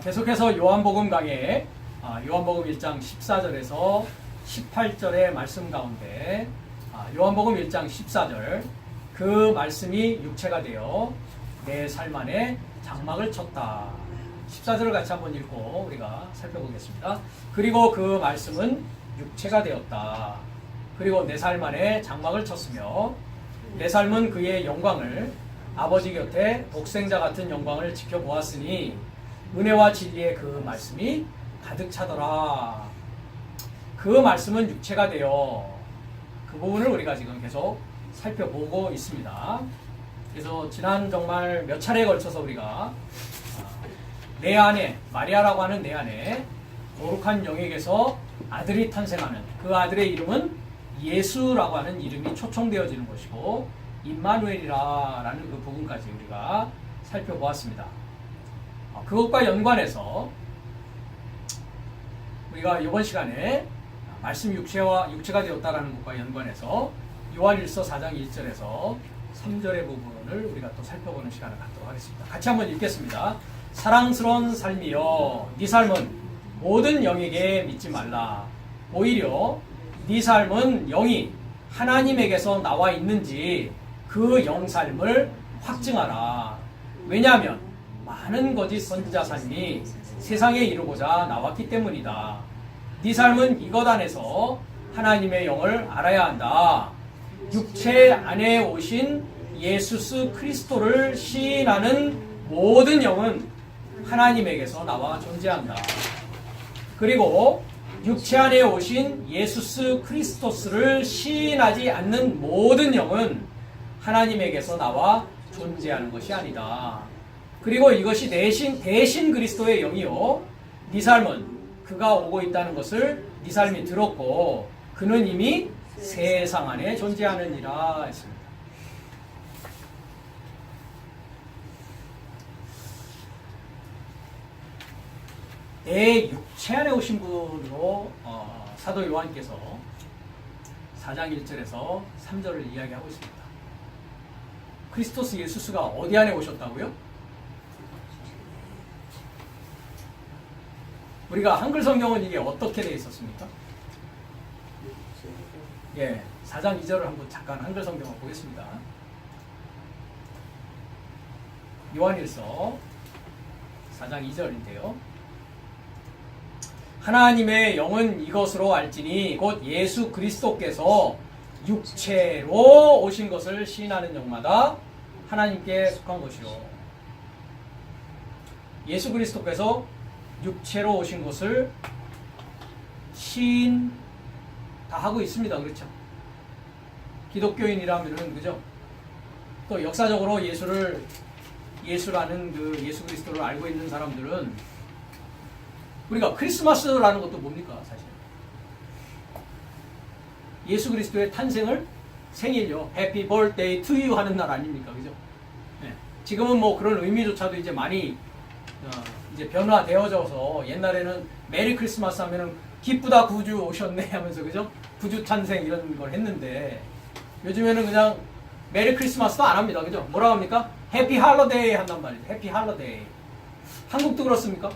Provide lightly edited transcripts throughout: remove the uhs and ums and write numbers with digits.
계속해서 요한복음 강의 요한복음 1장 14절에서 18절의 말씀 가운데 요한복음 1장 14절 그 말씀이 육체가 되어 내 삶 안에 장막을 쳤다. 14절을 같이 한번 읽고 우리가 살펴보겠습니다. 그리고 그 말씀은 육체가 되었다. 그리고 내 삶 안에 장막을 쳤으며 내 삶은 그의 영광을 아버지 곁에 독생자 같은 영광을 지켜보았으니 은혜와 진리의 그 말씀이 가득 차더라. 그 말씀은 육체가 되어 그 부분을 우리가 지금 계속 살펴보고 있습니다. 그래서 지난 정말 몇 차례에 걸쳐서 우리가 내 안에 마리아라고 하는 내 안에 거룩한 영에게서 아들이 탄생하는 그 아들의 이름은 예수라고 하는 이름이 초청되어지는 것이고 임마누엘이라는 그 부분까지 우리가 살펴보았습니다. 그것과 연관해서 우리가 이번 시간에 말씀 육체가 되었다라는 것과 연관해서 요한일서 4장 1절에서 3절의 부분을 우리가 또 살펴보는 시간을 갖도록 하겠습니다. 같이 한번 읽겠습니다. 사랑스러운 삶이여 네 삶은 모든 영에게 믿지 말라. 오히려 네 삶은 영이 하나님에게서 나와 있는지 그 영삶을 확증하라. 왜냐하면 많은 거짓 선지자산이 세상에 이루고자 나왔기 때문이다. 네 삶은 이것 안에서 하나님의 영을 알아야 한다. 육체 안에 오신 예수 그리스도를 시인하는 모든 영은 하나님에게서 나와 존재한다. 그리고 육체 안에 오신 예수 그리스도스를 시인하지 않는 모든 영은 하나님에게서 나와 존재하는 것이 아니다. 그리고 이것이 대신 그리스도의 영이요 네 삶은 그가 오고 있다는 것을 네 삶이 들었고 그는 이미 세상 안에 존재하느니라 했습니다. 내 육체 안에 오신 분으로 사도 요한께서 4장 1절에서 3절을 이야기하고 있습니다. 크리스토스 예수스가 어디 안에 오셨다고요? 우리가 한글 성경은 이게 어떻게 되어 있었습니까? 예, 4장 2절을 한번 잠깐 한글 성경을 보겠습니다. 요한일서 4장 2절인데요. 하나님의 영은 이것으로 알지니 곧 예수 그리스도께서 육체로 오신 것을 시인하는 영마다 하나님께 속한 것이요. 예수 그리스도께서 육체로 오신 것을 시인 다 하고 있습니다. 그렇죠? 기독교인이라면은 그죠? 또 역사적으로 예수라는 그 예수 그리스도를 알고 있는 사람들은 우리가 크리스마스라는 것도 뭡니까 사실? 예수 그리스도의 탄생을 생일요 해피 버스데이 투 유 하는 날 아닙니까? 그죠? 네. 지금은 뭐 그런 의미조차도 이제 많이 이제 변화되어져서 옛날에는 메리 크리스마스 하면은 기쁘다 구주 오셨네 하면서 그죠? 구주 탄생 이런 걸 했는데 요즘에는 그냥 메리 크리스마스도 안 합니다. 그죠? 뭐라고 합니까? 해피 할러데이 한단 말이죠. 해피 할러데이. 한국도 그렇습니까?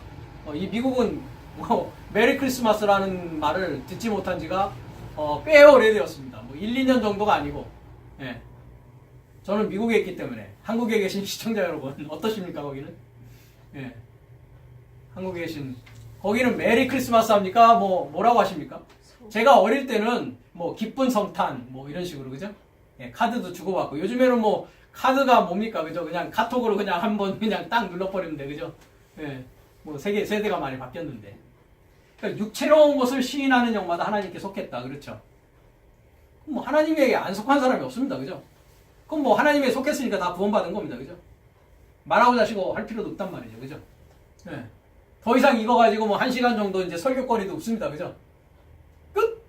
이 미국은 뭐 메리 크리스마스라는 말을 듣지 못한 지가 꽤 오래되었습니다. 뭐 1, 2년 정도가 아니고 예. 저는 미국에 있기 때문에 한국에 계신 시청자 여러분 어떠십니까 거기는? 예. 한국에 계신 거기는 메리 크리스마스 합니까? 뭐라고 하십니까? 제가 어릴 때는 뭐 기쁜 성탄 뭐 이런 식으로 그죠? 예, 카드도 주고받고 요즘에는 뭐 카드가 뭡니까 그죠? 그냥 카톡으로 그냥 한번 그냥 딱 눌러버리면 돼 그죠? 예. 뭐 세대가 많이 바뀌었는데 그러니까 육체로운 것을 시인하는 영마다 하나님께 속했다 그렇죠? 뭐 하나님에게 안 속한 사람이 없습니다 그죠? 그럼 뭐 하나님에 속했으니까 다 구원받은 겁니다 그죠? 말하고 자시고 할 필요도 없단 말이죠 그죠? 예. 더 이상 이거 가지고 뭐 1시간 정도 이제 설교거리도 없습니다 그죠? 끝!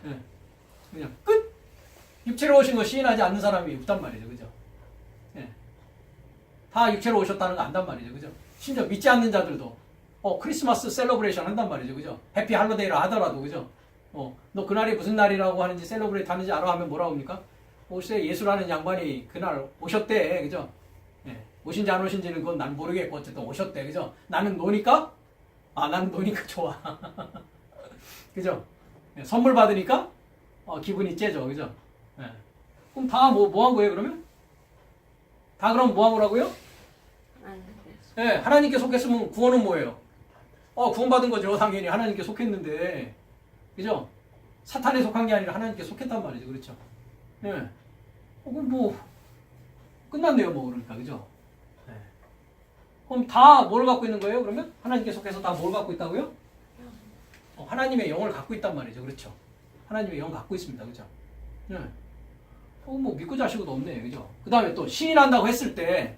예. 그냥 끝! 육체로 오신 거 시인하지 않는 사람이 없단 말이죠 그죠? 예. 다 육체로 오셨다는 거 안단 말이죠 그죠? 심지어 믿지 않는 자들도 크리스마스 셀러브레이션 한단 말이죠 그죠? 해피 할러데이라 하더라도 그죠? 너 그날이 무슨 날이라고 하는지 셀러브레이트 하는지 알아 하면 뭐라고 합니까? 글쎄 예수라는 양반이 그날 오셨대 그죠? 예, 오신지 안 오신지는 그건 난 모르겠고 어쨌든 오셨대. 그죠? 나는 노니까? 나는 노니까 좋아. 그죠? 선물 받으니까 기분이 째죠. 그죠? 네. 그럼 다 뭐 한 거예요, 그러면? 다 그럼 뭐 한 거라고요? 네, 하나님께 속했으면 구원은 뭐예요? 구원받은 거죠. 당연히 하나님께 속했는데. 그죠? 사탄에 속한 게 아니라 하나님께 속했단 말이죠. 그렇죠? 네. 그럼 뭐, 끝났네요, 뭐, 그러니까. 그죠? 네. 그럼 다 뭘 갖고 있는 거예요, 그러면? 하나님께 속해서 다 뭘 갖고 있다고요? 하나님의 영을 갖고 있단 말이죠. 그렇죠? 하나님의 영 갖고 있습니다. 그죠? 네. 뭐, 믿고 자시고도 없네. 그죠? 그 다음에 또 시인한다고 했을 때,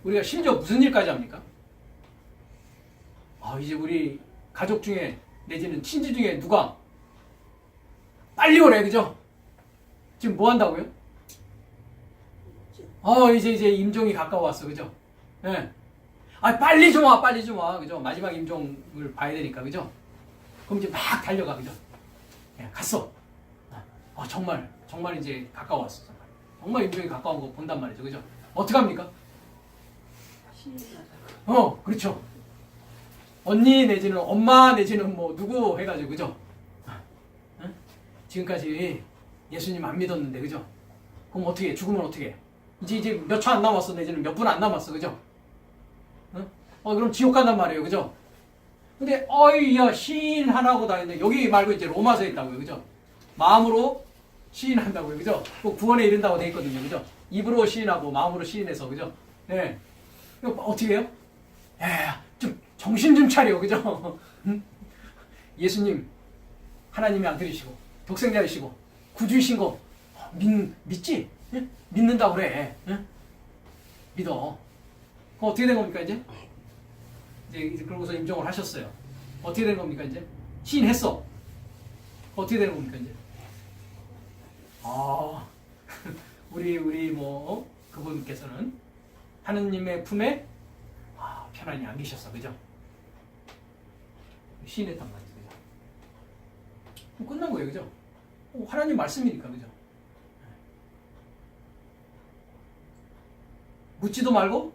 우리가 심지어 무슨 일까지 합니까? 이제 우리 가족 중에, 내지는 친지 중에 누가 빨리 오래. 그죠? 지금 뭐 한다고요? 이제 임종이 가까워왔어. 그죠? 예. 네. 빨리 좀 와, 빨리 좀 와. 그죠? 마지막 임종을 봐야 되니까. 그죠? 그럼 이제 막 달려가. 그죠? 예, 갔어. 정말 이제 가까웠어. 정말 임종이 가까운 거 본단 말이죠. 그죠? 어떡합니까? 그렇죠. 언니 내지는 엄마 내지는 뭐 누구 해가지고. 그죠? 지금까지 예수님 안 믿었는데. 그죠? 그럼 어떻게 해? 죽으면 어떻게 해? 이제 몇 초 안 남았어. 내지는 몇 분 안 남았어. 그죠? 그럼 지옥 간단 말이에요. 그죠? 근데 야 시인하라고 다 했는데 여기 말고 이제 로마서에 있다고요. 그죠? 마음으로 시인한다고요. 그죠? 구원에 이른다고 돼 있거든요. 그죠? 입으로 시인하고 마음으로 시인해서. 그죠? 네. 이거 어떻게 해요? 좀 정신 좀 차려. 그죠? 예수님 하나님이 아들이시고 독생자이시고 구주이신 거 믿지? 예? 믿는다고 그래. 예? 믿어. 그럼 어떻게 된 겁니까 이제? 이제 그러고서 임종을 하셨어요. 어떻게 된 겁니까 이제? 시인했어. 어떻게 되는 겁니까 이제? 우리 뭐 그분께서는 하느님의 품에 편안히 안기셨어. 그죠? 시인했단 말이죠. 그죠? 끝난 거예요. 그죠? 하나님 말씀이니까. 그죠? 묻지도 말고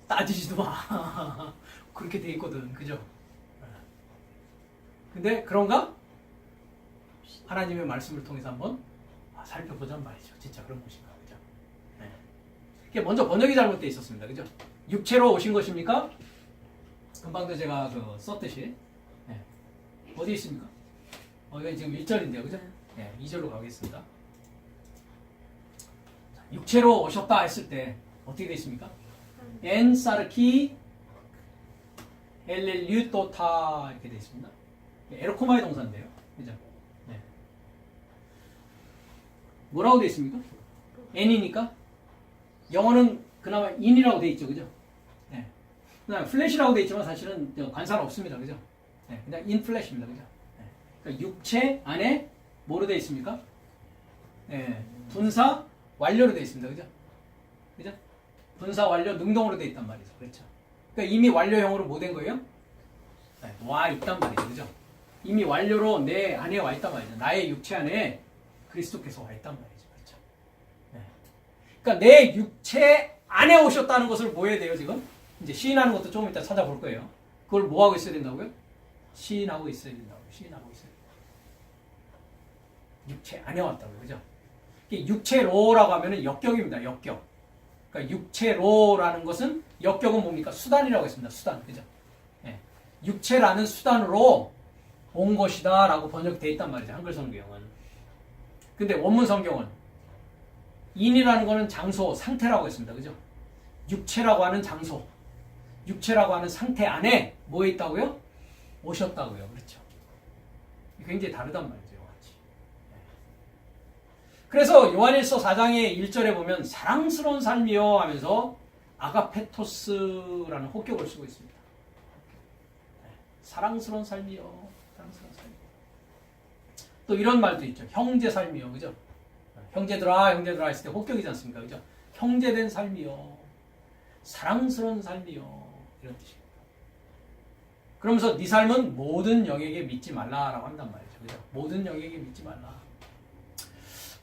따지지도 마. 그렇게 돼 있거든. 그죠? 근데 그런가? 하나님의 말씀을 통해서 한번 살펴보자는 말이죠. 진짜 그런 것인가. 그죠? 네. 이게 먼저 번역이 잘못되어 있었습니다. 그죠? 육체로 오신 것입니까? 금방도 제가 썼듯이. 네. 어디 있습니까? 이건 지금 1절인데요. 그죠? 네, 2절로 가겠습니다. 육체로 오셨다 했을 때 어떻게 되어 있습니까? 엔 사르키 엘렐류토타 이렇게 되어 있습니다. 에로코마의 동사인데요. 그죠? 네. 뭐라고 되어 있습니까? n이니까 영어는 그나마 in이라고 되어 있죠. 그죠? 네. 그다음에 flash라고 되어 있지만 사실은 관사는 없습니다. 그죠? 네. 그냥 in flash입니다. 그죠? 네. 그러니까 육체 안에 뭐로 되어 있습니까? 네. 분사 완료로 되어 있습니다. 그죠? 그죠? 분사 완료 능동으로 되어 있단 말이죠. 그렇죠? 그러니까 이미 완료형으로 뭐 된 거예요? 네. 와 있단 말이죠. 그죠? 이미 완료로 내 안에 와 있단 말이죠. 나의 육체 안에 그리스도께서 와 있단 말이죠. 그렇죠? 네. 그러니까 내 육체 안에 오셨다는 것을 뭐 해야 돼요, 지금? 이제 시인하는 것도 조금 이따 찾아볼 거예요. 그걸 뭐 하고 있어야 된다고요? 시인하고 있어야 된다고요. 시인하고 있어야 된다고요. 육체 안에 왔다고요. 그죠? 육체로라고 하면은 역격입니다. 역격. 그러니까 육체로라는 것은 역격은 뭡니까? 수단이라고 했습니다. 수단. 그죠? 네. 육체라는 수단으로 온 것이다 라고 번역되어 있단 말이죠. 한글 성경은. 근데 원문 성경은 인이라는 거는 장소, 상태라고 했습니다. 그죠? 육체라고 하는 장소, 육체라고 하는 상태 안에 뭐 있다고요? 오셨다고요. 그렇죠? 굉장히 다르단 말이죠. 같이. 그래서 요한일서 4장의 1절에 보면 사랑스러운 삶이요 하면서 아가페토스라는 혹격을 쓰고 있습니다. 사랑스러운 삶이요. 사랑스러운 삶. 또 이런 말도 있죠. 형제 삶이요. 그죠? 형제들아, 형제들아 했을 때 혹격이지 않습니까? 그죠? 형제된 삶이요. 사랑스러운 삶이요. 이런 뜻입니다. 그러면서 네 삶은 모든 영에게 믿지 말라라고 한단 말이죠. 그죠? 모든 영에게 믿지 말라.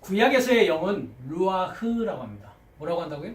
구약에서의 영은 루아흐라고 합니다. 뭐라고 한다고요?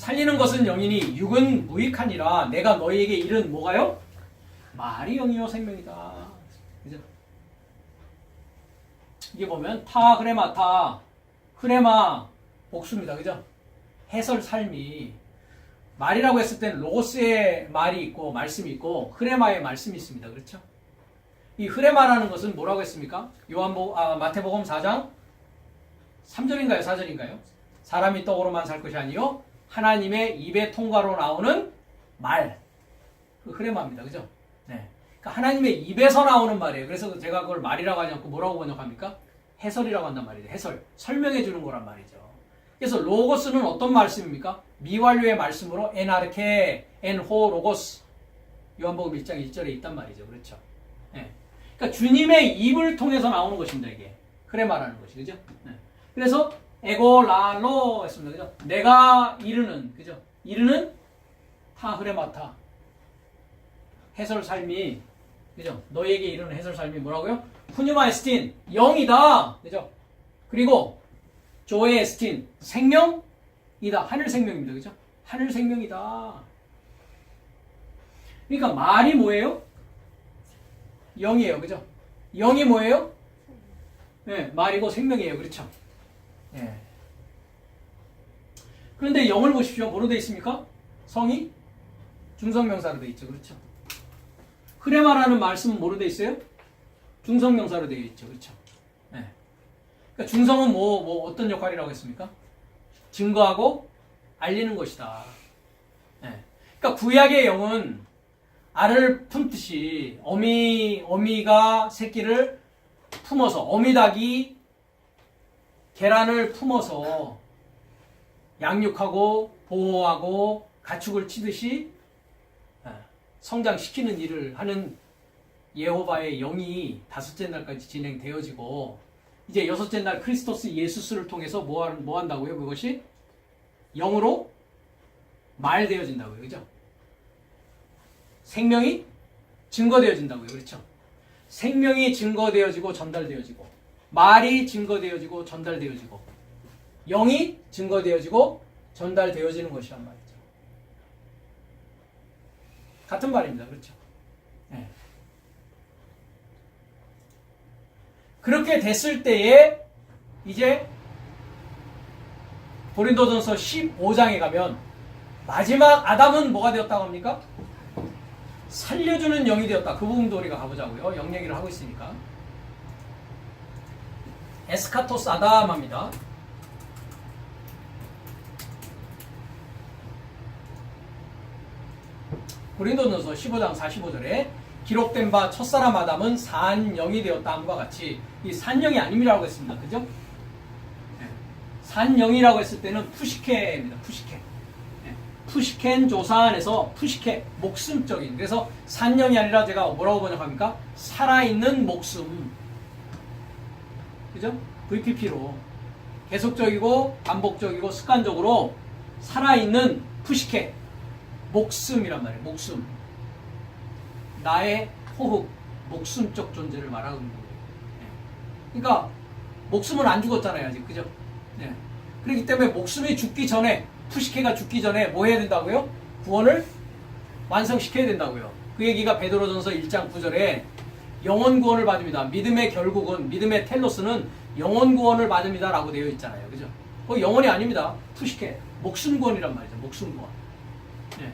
살리는 것은 영이니 육은 무익하니라. 내가 너희에게 이른 뭐가요? 말이 영이요 생명이다. 그죠? 이게 보면 타 그레마타 크레마 복수입니다. 그죠? 해설 삶이 말이라고 했을 때는 로고스의 말이 있고 말씀이 있고 크레마의 말씀이 있습니다. 그렇죠? 이 흐레마라는 것은 뭐라고 했습니까? 마태복음 4장 3절인가요? 4절인가요? 사람이 떡으로만 살 것이 아니요 하나님의 입의 통과로 나오는 말. 그 흐레마입니다. 그죠? 네. 그러니까 하나님의 입에서 나오는 말이에요. 그래서 제가 그걸 말이라고 하지 않고 뭐라고 번역합니까? 해설이라고 한단 말이죠. 해설. 설명해 주는 거란 말이죠. 그래서 로고스는 어떤 말씀입니까? 미완료의 말씀으로 에나르케, 엔호, 로고스. 요한복음 1장 1절에 있단 말이죠. 그렇죠? 네. 그러니까 주님의 입을 통해서 나오는 것입니다. 이게. 그래 말하는 것이. 그죠? 네. 그래서 에고랄로 했습니다. 그죠? 내가 이르는. 그죠? 이르는 타 흐레마타. 해설 삶이. 그죠? 너에게 이르는 해설 삶이 뭐라고요? 푸뉴마 에스틴. 영이다. 그죠? 그리고 조에 에스틴. 생명이다. 하늘 생명입니다. 그죠? 하늘 생명이다. 그러니까 말이 뭐예요? 영이에요. 그죠? 영이 뭐예요? 네, 말이고 생명이에요. 그렇죠? 네. 그런데 영을 보십시오. 뭐로 되어 있습니까? 성이 중성명사로 되어 있죠. 그렇죠? 흐레마라는 말씀은 뭐로 되어 있어요? 중성명사로 되어 있죠. 그렇죠? 네. 그러니까 중성은 어떤 역할이라고 했습니까? 증거하고 알리는 것이다. 네. 그러니까 구약의 영은 알을 품듯이 어미가 새끼를 품어서 어미닭이 계란을 품어서 양육하고 보호하고 가축을 치듯이 성장시키는 일을 하는 예호바의 영이 다섯째 날까지 진행되어지고 이제 여섯째 날 크리스토스 예수스를 통해서 뭐 한다고요? 그것이 영으로 말되어진다고요. 그죠? 생명이 증거되어진다고요. 그렇죠? 생명이 증거되어지고 전달되어지고 말이 증거되어지고 전달되어지고 영이 증거되어지고 전달되어지는 것이란 말이죠. 같은 말입니다. 그렇죠? 네. 그렇게 됐을 때에 이제 고린도전서 15장에 가면 마지막 아담은 뭐가 되었다고 합니까? 살려주는 영이 되었다. 그 부분도 우리가 가보자고요. 영 얘기를 하고 있으니까. 에스카토스 아담합니다. 고린도전서 15장 45절에 기록된 바 첫사람 아담은 산영이 되었다 함과 같이 이 산영이 아님이라고 했습니다. 그죠? 네. 산영이라고 했을 때는 푸시케입니다. 푸시케. 네. 푸시켄 조산에서 푸시케 목숨적인. 그래서 산영이 아니라 제가 뭐라고 번역합니까? 살아있는 목숨. 그죠? VPP로 계속적이고 반복적이고 습관적으로 살아있는 푸시케 목숨이란 말이에요. 목숨. 나의 호흡, 목숨적 존재를 말하는 거예요. 네. 그러니까 목숨은 안 죽었잖아요. 아직. 그죠? 네. 그렇기 때문에 목숨이 죽기 전에 푸시케가 죽기 전에 뭐 해야 된다고요? 구원을 완성시켜야 된다고요. 그 얘기가 베드로전서 1장 9절에 영원 구원을 받습니다. 믿음의 결국은 믿음의 텔로스는 영원 구원을 받습니다 라고 되어 있잖아요. 그죠? 그거 영원이 아닙니다. 푸시케. 목숨 구원이란 말이죠. 목숨 구원. 네.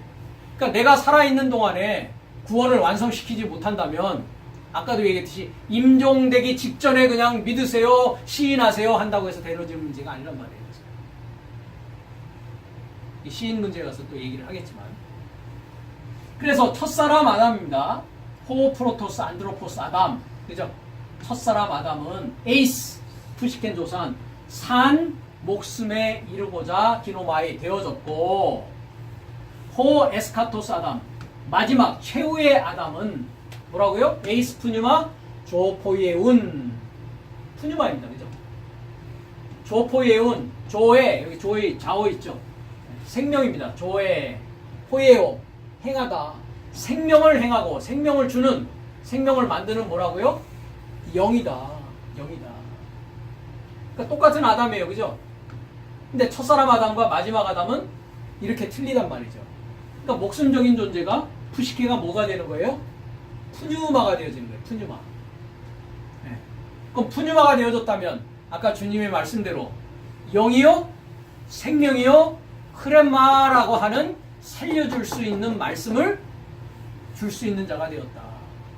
그러니까 내가 살아있는 동안에 구원을 완성시키지 못한다면 아까도 얘기했듯이 임종되기 직전에 그냥 믿으세요, 시인하세요 한다고 해서 되어지는 문제가 아니란 말이에요. 이 시인 문제에 가서 또 얘기를 하겠지만 그래서 첫사람 아담입니다. 호프로토스 안드로포스 아담. 그죠? 첫사람 아담은 에이스 푸시켄 조산 산 목숨에 이르고자 기노마이 되어졌고 호 에스카토스 아담 마지막 최후의 아담은 뭐라고요? 에이스 푸뉴마 조포예운 푸뉴마입니다. 그죠? 조포예운 조에 여기 조의 자오 있죠? 생명입니다. 조에 포예오 행하다 생명을 행하고 생명을 주는 생명을 만드는 뭐라고요? 영이다. 영이다. 그러니까 똑같은 아담이에요. 그죠? 근데 첫사람 아담과 마지막 아담은 이렇게 틀리단 말이죠. 그러니까 목숨적인 존재가 푸시케가 뭐가 되는 거예요? 푸뉴마가 되어지는 거예요. 푸뉴마. 네. 그럼 푸뉴마가 되어졌다면 아까 주님의 말씀대로 영이요, 생명이요, 크레마라고 하는 살려줄 수 있는 말씀을 줄 수 있는 자가 되었다.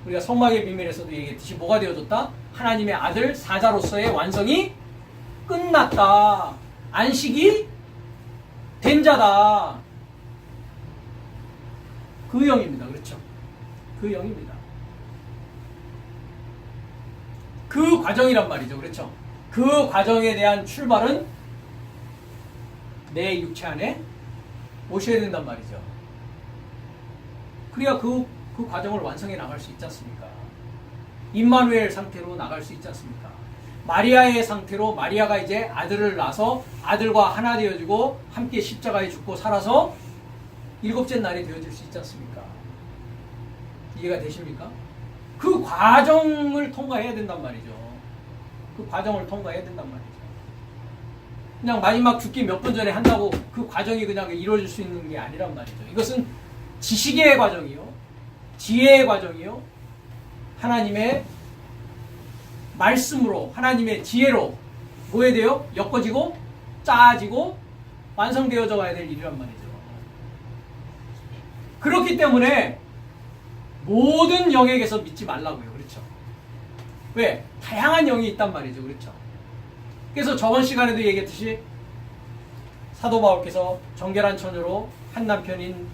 우리가 성막의 비밀에서도 얘기했듯이 뭐가 되어졌다? 하나님의 아들 사자로서의 완성이 끝났다. 안식이 된 자다. 그 영입니다. 그렇죠? 그 영입니다. 그 과정이란 말이죠. 그렇죠? 그 과정에 대한 출발은 내 육체 안에 오셔야 된단 말이죠. 그래야 그 과정을 완성해 나갈 수 있지 않습니까? 임마누엘 상태로 나갈 수 있지 않습니까? 마리아의 상태로 마리아가 이제 아들을 낳아서 아들과 하나 되어지고 함께 십자가에 죽고 살아서 일곱째 날이 되어질 수 있지 않습니까? 이해가 되십니까? 그 과정을 통과해야 된단 말이죠. 그 과정을 통과해야 된단 말이죠. 그냥 마지막 죽기 몇 분 전에 한다고 그 과정이 그냥 이루어질 수 있는 게 아니란 말이죠. 이것은 지식의 과정이요, 지혜의 과정이요, 하나님의 말씀으로, 하나님의 지혜로 뭐 해야 돼요? 엮어지고 짜지고 완성되어져 가야 될 일이란 말이죠. 그렇기 때문에 모든 영에게서 믿지 말라고요. 그렇죠? 왜? 다양한 영이 있단 말이죠. 그렇죠? 그래서 저번 시간에도 얘기했듯이 사도 바울께서 정결한 처녀로 한 남편인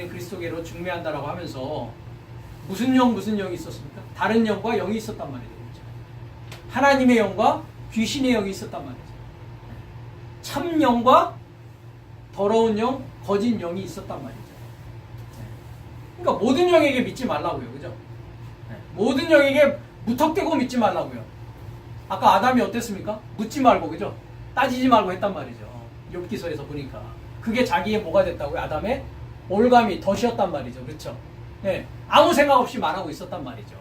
그리스도께로 중매한다라고 하면서 무슨 영이 있었습니까? 다른 영과 영이 있었단 말이죠. 그렇죠? 하나님의 영과 귀신의 영이 있었단 말이죠. 참 영과 더러운 영, 거짓 영이 있었단 말이죠. 그러니까 모든 영에게 믿지 말라고요. 그죠? 모든 영에게 무턱대고 믿지 말라고요. 아까 아담이 어땠습니까? 묻지 말고, 그죠? 따지지 말고 했단 말이죠. 욥기서에서 보니까. 그게 자기의 뭐가 됐다고요? 아담의 올감이 덫이었단 말이죠. 그렇죠? 네. 아무 생각 없이 말하고 있었단 말이죠.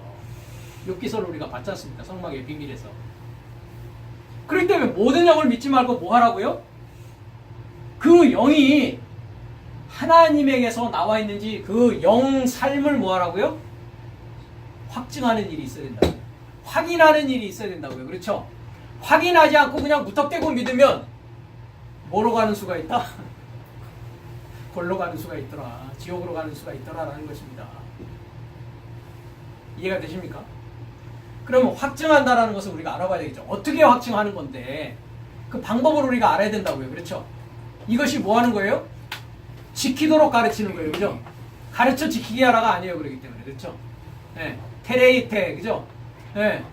욥기서를 우리가 봤지 않습니까? 성막의 비밀에서. 그렇기 때문에 모든 영을 믿지 말고 뭐 하라고요? 그 영이 하나님에게서 나와 있는지 그 영 삶을 뭐 하라고요? 확증하는 일이 있어야 된다고요. 확인하는 일이 있어야 된다고요. 그렇죠? 확인하지 않고 그냥 무턱대고 믿으면 뭐로 가는 수가 있다? 골로 가는 수가 있더라. 지옥으로 가는 수가 있더라라는 것입니다. 이해가 되십니까? 그러면 확증한다라는 것을 우리가 알아봐야 되겠죠. 어떻게 확증하는 건데 그 방법을 우리가 알아야 된다고요. 그렇죠? 이것이 뭐 하는 거예요? 지키도록 가르치는 거예요. 그죠? 가르쳐 지키게 하라가 아니에요. 그렇기 때문에. 그렇죠? 네. 테레이테. 그죠? 네.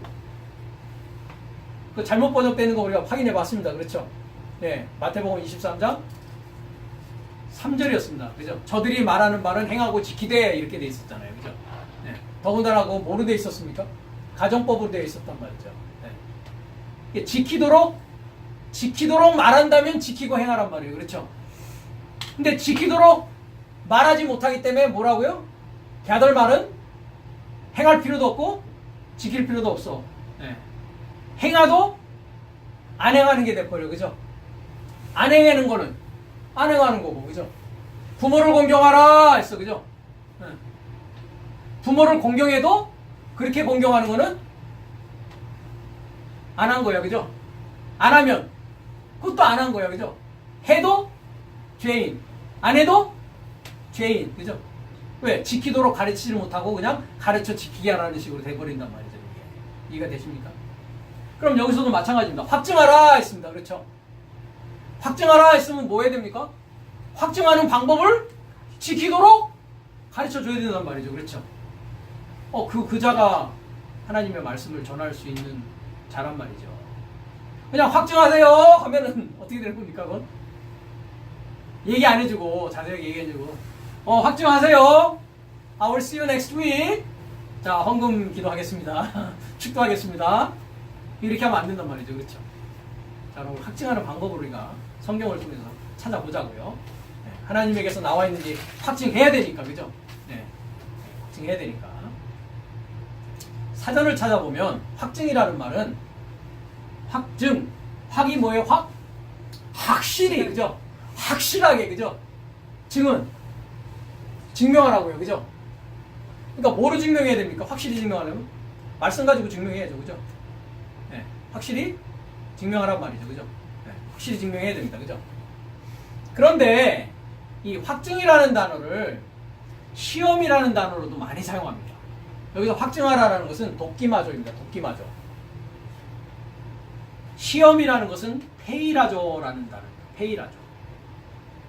그 잘못 번역되는 거 우리가 확인해 봤습니다. 그렇죠? 네. 마태복음 23장 3절이었습니다. 그죠? 저들이 말하는 말은 행하고 지키되 이렇게 돼 있었잖아요. 그죠? 네. 더군다나 그거 뭐로 돼 있었습니까? 가정법으로 돼 있었단 말이죠. 네. 지키도록 말한다면 지키고 행하란 말이에요. 그렇죠? 근데 지키도록 말하지 못하기 때문에 뭐라고요? 걔들 말은 행할 필요도 없고 지킬 필요도 없어. 네. 행하도 안 행하는 게 돼버려. 그죠? 안 행하는 거는 안 행하는 거고. 그죠? 부모를 공경하라 했어. 그죠? 네. 부모를 공경해도 그렇게 공경하는 거는 안 한 거야. 그죠? 안 하면 그것도 안 한 거야. 그죠? 해도 죄인, 안 해도 죄인. 그죠? 왜? 지키도록 가르치지 못하고 그냥 가르쳐 지키게 하라는 식으로 돼버린단 말이죠. 이게. 이해가 되십니까? 그럼 여기서도 마찬가지입니다. 확증하라 했습니다. 그렇죠? 확증하라 했으면 뭐 해야 됩니까? 확증하는 방법을 지키도록 가르쳐 줘야 된단 말이죠. 그렇죠? 그 자가 하나님의 말씀을 전할 수 있는 자란 말이죠. 그냥 확증하세요 하면은 어떻게 될 겁니까? 그건? 얘기 안 해주고 자세하게 얘기해주고 확증하세요. I will see you next week. 자, 헌금 기도하겠습니다. 축도하겠습니다. 이렇게 하면 안 된단 말이죠. 그렇죠? 자, 그럼 확증하는 방법을 우리가 성경을 통해서 찾아보자고요. 네, 하나님에게서 나와 있는지 확증해야 되니까. 그죠? 네, 확증해야 되니까. 사전을 찾아보면 확증이라는 말은 확증, 확이 뭐예요? 확실히, 그죠? 확실하게, 그죠? 증명하라고요, 그죠? 그러니까 뭐로 증명해야 됩니까? 확실히 증명하려면 말씀 가지고 증명해야죠, 그죠? 네, 확실히 증명하란 말이죠, 그죠? 네, 확실히 증명해야 됩니다, 그죠? 그런데 이 확증이라는 단어를 시험이라는 단어로도 많이 사용합니다. 여기서 확증하라는 것은 돕기마저입니다. 돕기마저. 시험이라는 것은 페이라조라는 단어입니다. 페이라조.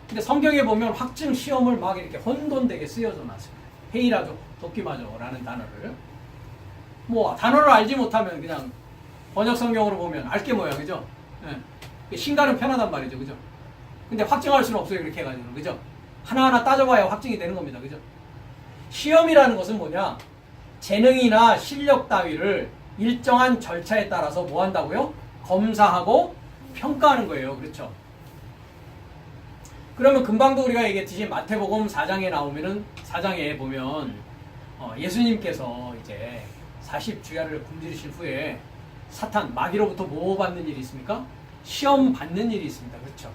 근데 성경에 보면 확증, 시험을 막 이렇게 혼돈되게 쓰여져 놨습니다. 페이라조, 돕기마저라는 단어를. 뭐 단어를 알지 못하면 그냥 번역 성경으로 보면 알게 뭐야, 그죠? 예. 신가는 편하단 말이죠, 그죠? 근데 확증할 수는 없어요, 이렇게 해가지고, 그죠? 하나하나 따져봐야 확증이 되는 겁니다, 그죠? 시험이라는 것은 뭐냐? 재능이나 실력 따위를 일정한 절차에 따라서 뭐 한다고요? 검사하고 평가하는 거예요, 그렇죠? 그러면 금방도 우리가 얘기했듯이 마태복음 4장에 나오면은 4장에 보면 예수님께서 이제 40주야를 굶주리신 후에 사탄 마귀로부터 뭐 받는 일이 있습니까? 시험 받는 일이 있습니다, 그렇죠?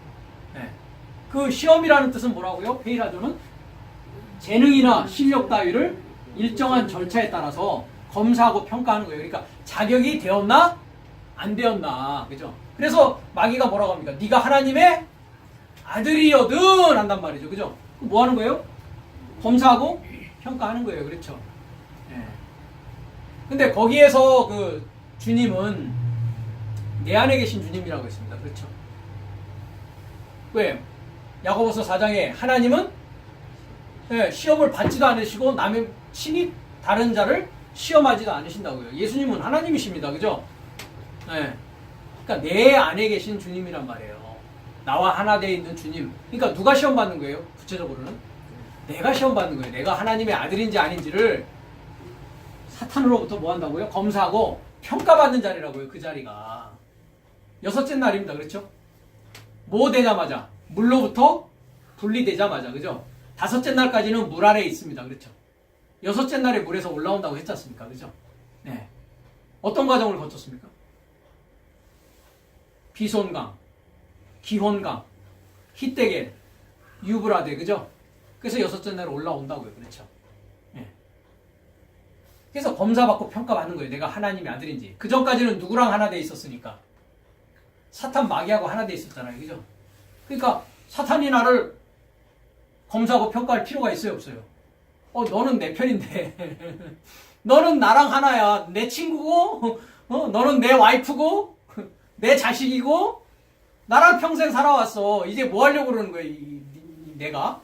네. 그 시험이라는 뜻은 뭐라고요? 페이라조는 재능이나 실력 따위를 일정한 절차에 따라서 검사하고 평가하는 거예요. 그러니까 자격이 되었나? 안 되었나? 그죠? 그래서 마귀가 뭐라고 합니까? 네가 하나님의 아들이여든 한단 말이죠. 그죠? 뭐 하는 거예요? 검사하고 평가하는 거예요. 그렇죠? 예. 근데 거기에서 그 주님은 내 안에 계신 주님이라고 했습니다. 그렇죠? 왜? 야고보서 4장에 하나님은 시험을 받지도 않으시고 남의 친히 다른 자를 시험하지도 않으신다고요. 예수님은 하나님이십니다. 그죠? 그러니까 내 안에 계신 주님이란 말이에요. 나와 하나 되어 있는 주님. 그러니까 누가 시험 받는 거예요? 구체적으로는 내가 시험 받는 거예요. 내가 하나님의 아들인지 아닌지를 사탄으로부터 뭐 한다고요? 검사하고 평가받는 자리라고요. 그 자리가 6째 날입니다. 그렇죠? 뭐 되자마자 물로부터 분리되자마자, 그죠? 5째 날까지는 물 아래에 있습니다. 그렇죠? 6째 날에 물에서 올라온다고 했지 않습니까? 그죠? 네. 어떤 과정을 거쳤습니까? 비손강, 기혼강, 히데겔, 유브라데, 그죠? 그래서 6째 날에 올라온다고요. 그렇죠? 네. 그래서 검사받고 평가받는 거예요. 내가 하나님의 아들인지. 그 전까지는 누구랑 하나 돼 있었으니까? 사탄 마귀하고 하나 돼 있었잖아요. 그죠? 그러니까 사탄이 나를 검사하고 평가할 필요가 있어요, 없어요? 너는 내 편인데. 너는 나랑 하나야. 내 친구고, 너는 내 와이프고, 내 자식이고, 나랑 평생 살아왔어. 이제 뭐 하려고 그러는 거야, 내가?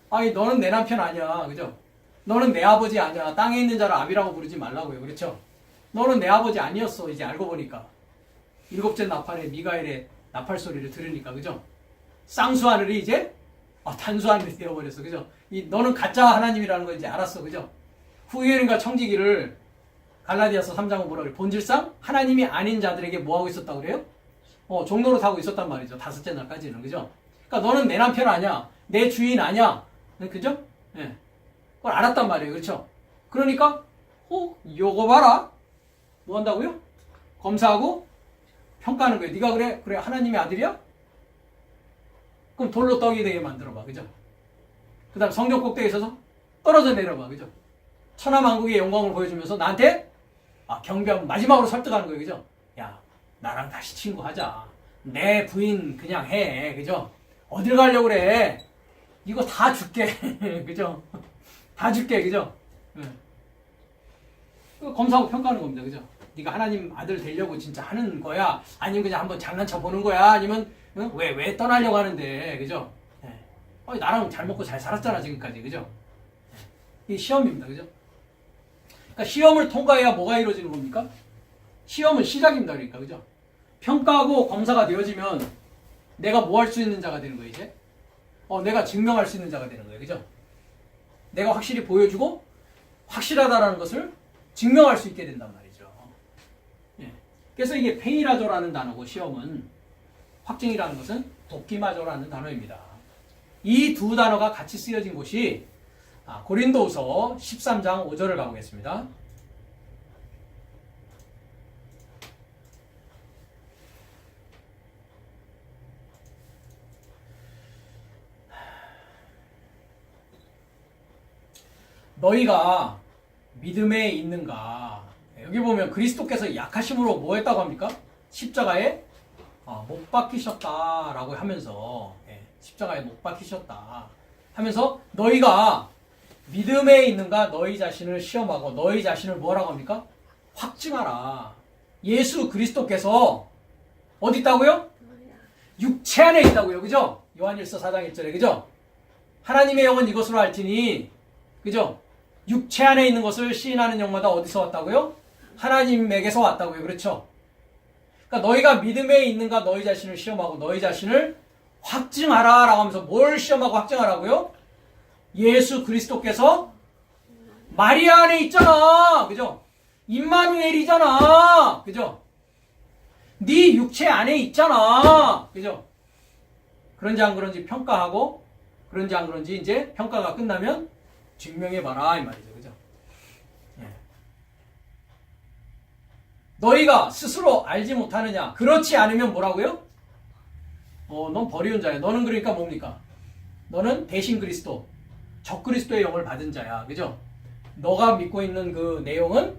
아니, 너는 내 남편 아니야. 그죠? 너는 내 아버지 아니야. 땅에 있는 자를 아비라고 부르지 말라고요. 그렇죠? 너는 내 아버지 아니었어. 이제 알고 보니까. 7째 나팔에 미가엘의 나팔 소리를 들으니까, 그죠? 쌍수하늘이 이제 단수하늘이 되어버렸어. 그죠? 너는 가짜 하나님이라는 거 이제 알았어. 그죠? 후예인과 청지기를 갈라디아서 3장은 뭐라 그래? 본질상 하나님이 아닌 자들에게 뭐 하고 있었다고 그래요? 종로로 하고 있었단 말이죠. 5째 날까지는. 그죠? 그러니까 너는 내 남편 아니야. 내 주인 아니야. 그죠? 예. 그걸 알았단 말이에요. 그렇죠? 그러니까 요거 봐라. 뭐 한다고요? 검사하고 평가하는 거예요. 네가 그래 하나님의 아들이야? 그럼 돌로 떡이 되게 만들어봐. 그죠? 그 다음 성경 꼭대기에 있어서 떨어져 내려봐. 그죠? 천하만국의 영광을 보여주면서 나한테 경배하고 마지막으로 설득하는 거예요. 그죠? 야, 나랑 다시 친구하자. 내 부인 그냥 해. 그죠? 어딜 가려고 그래? 이거 다 줄게. 그죠? 다 줄게. 그죠? 검사하고 평가하는 겁니다. 그죠? 네가 하나님 아들 되려고 진짜 하는 거야? 아니면 그냥 한번 장난쳐 보는 거야? 아니면 왜 떠나려고 하는데? 그죠? 나랑 잘 먹고 잘 살았잖아, 지금까지. 그죠? 이게 시험입니다. 그죠? 그러니까 시험을 통과해야 뭐가 이루어지는 겁니까? 시험은 시작입니다. 그러니까. 그죠? 평가하고 검사가 되어지면 내가 뭐 할 수 있는 자가 되는 거예요, 이제? 내가 증명할 수 있는 자가 되는 거예요. 그죠? 내가 확실히 보여주고 확실하다라는 것을 증명할 수 있게 된단 말이죠. 예. 그래서 이게 페이라조라는 단어고 시험은 확증이라는 것은 돕기마저라는 단어입니다. 이 두 단어가 같이 쓰여진 곳이 고린도후서 13장 5절을 가보겠습니다. 너희가 믿음에 있는가? 여기 보면 그리스도께서 약하심으로 뭐 했다고 합니까? 십자가에 못 박히셨다라고 하면서 십자가에 못 박히셨다 하면서 너희가 믿음에 있는가? 너희 자신을 시험하고 너희 자신을 뭐라고 합니까? 확증하라. 예수 그리스도께서 어디 있다고요? 육체 안에 있다고요. 그죠? 요한일서 4장 1절에 그죠? 하나님의 영은 이것으로 알지니 그죠? 육체 안에 있는 것을 시인하는 영마다 어디서 왔다고요? 하나님에게서 왔다고요. 그렇죠? 그러니까 너희가 믿음에 있는가 너희 자신을 시험하고 너희 자신을 확증하라 라고 하면서 뭘 시험하고 확증하라고요? 예수 그리스도께서 마리아 안에 있잖아. 그죠? 임마누엘이잖아. 그죠? 네 육체 안에 있잖아. 그죠? 그런지 안 그런지 평가하고 그런지 안 그런지 이제 평가가 끝나면 증명해봐라 이 말이죠. 그죠? 예. 너희가 스스로 알지 못하느냐? 그렇지 않으면 뭐라고요? 넌 버리운 자야. 너는 그러니까 뭡니까? 너는 대신 그리스도, 적 그리스도의 영을 받은 자야. 그죠? 너가 믿고 있는 그 내용은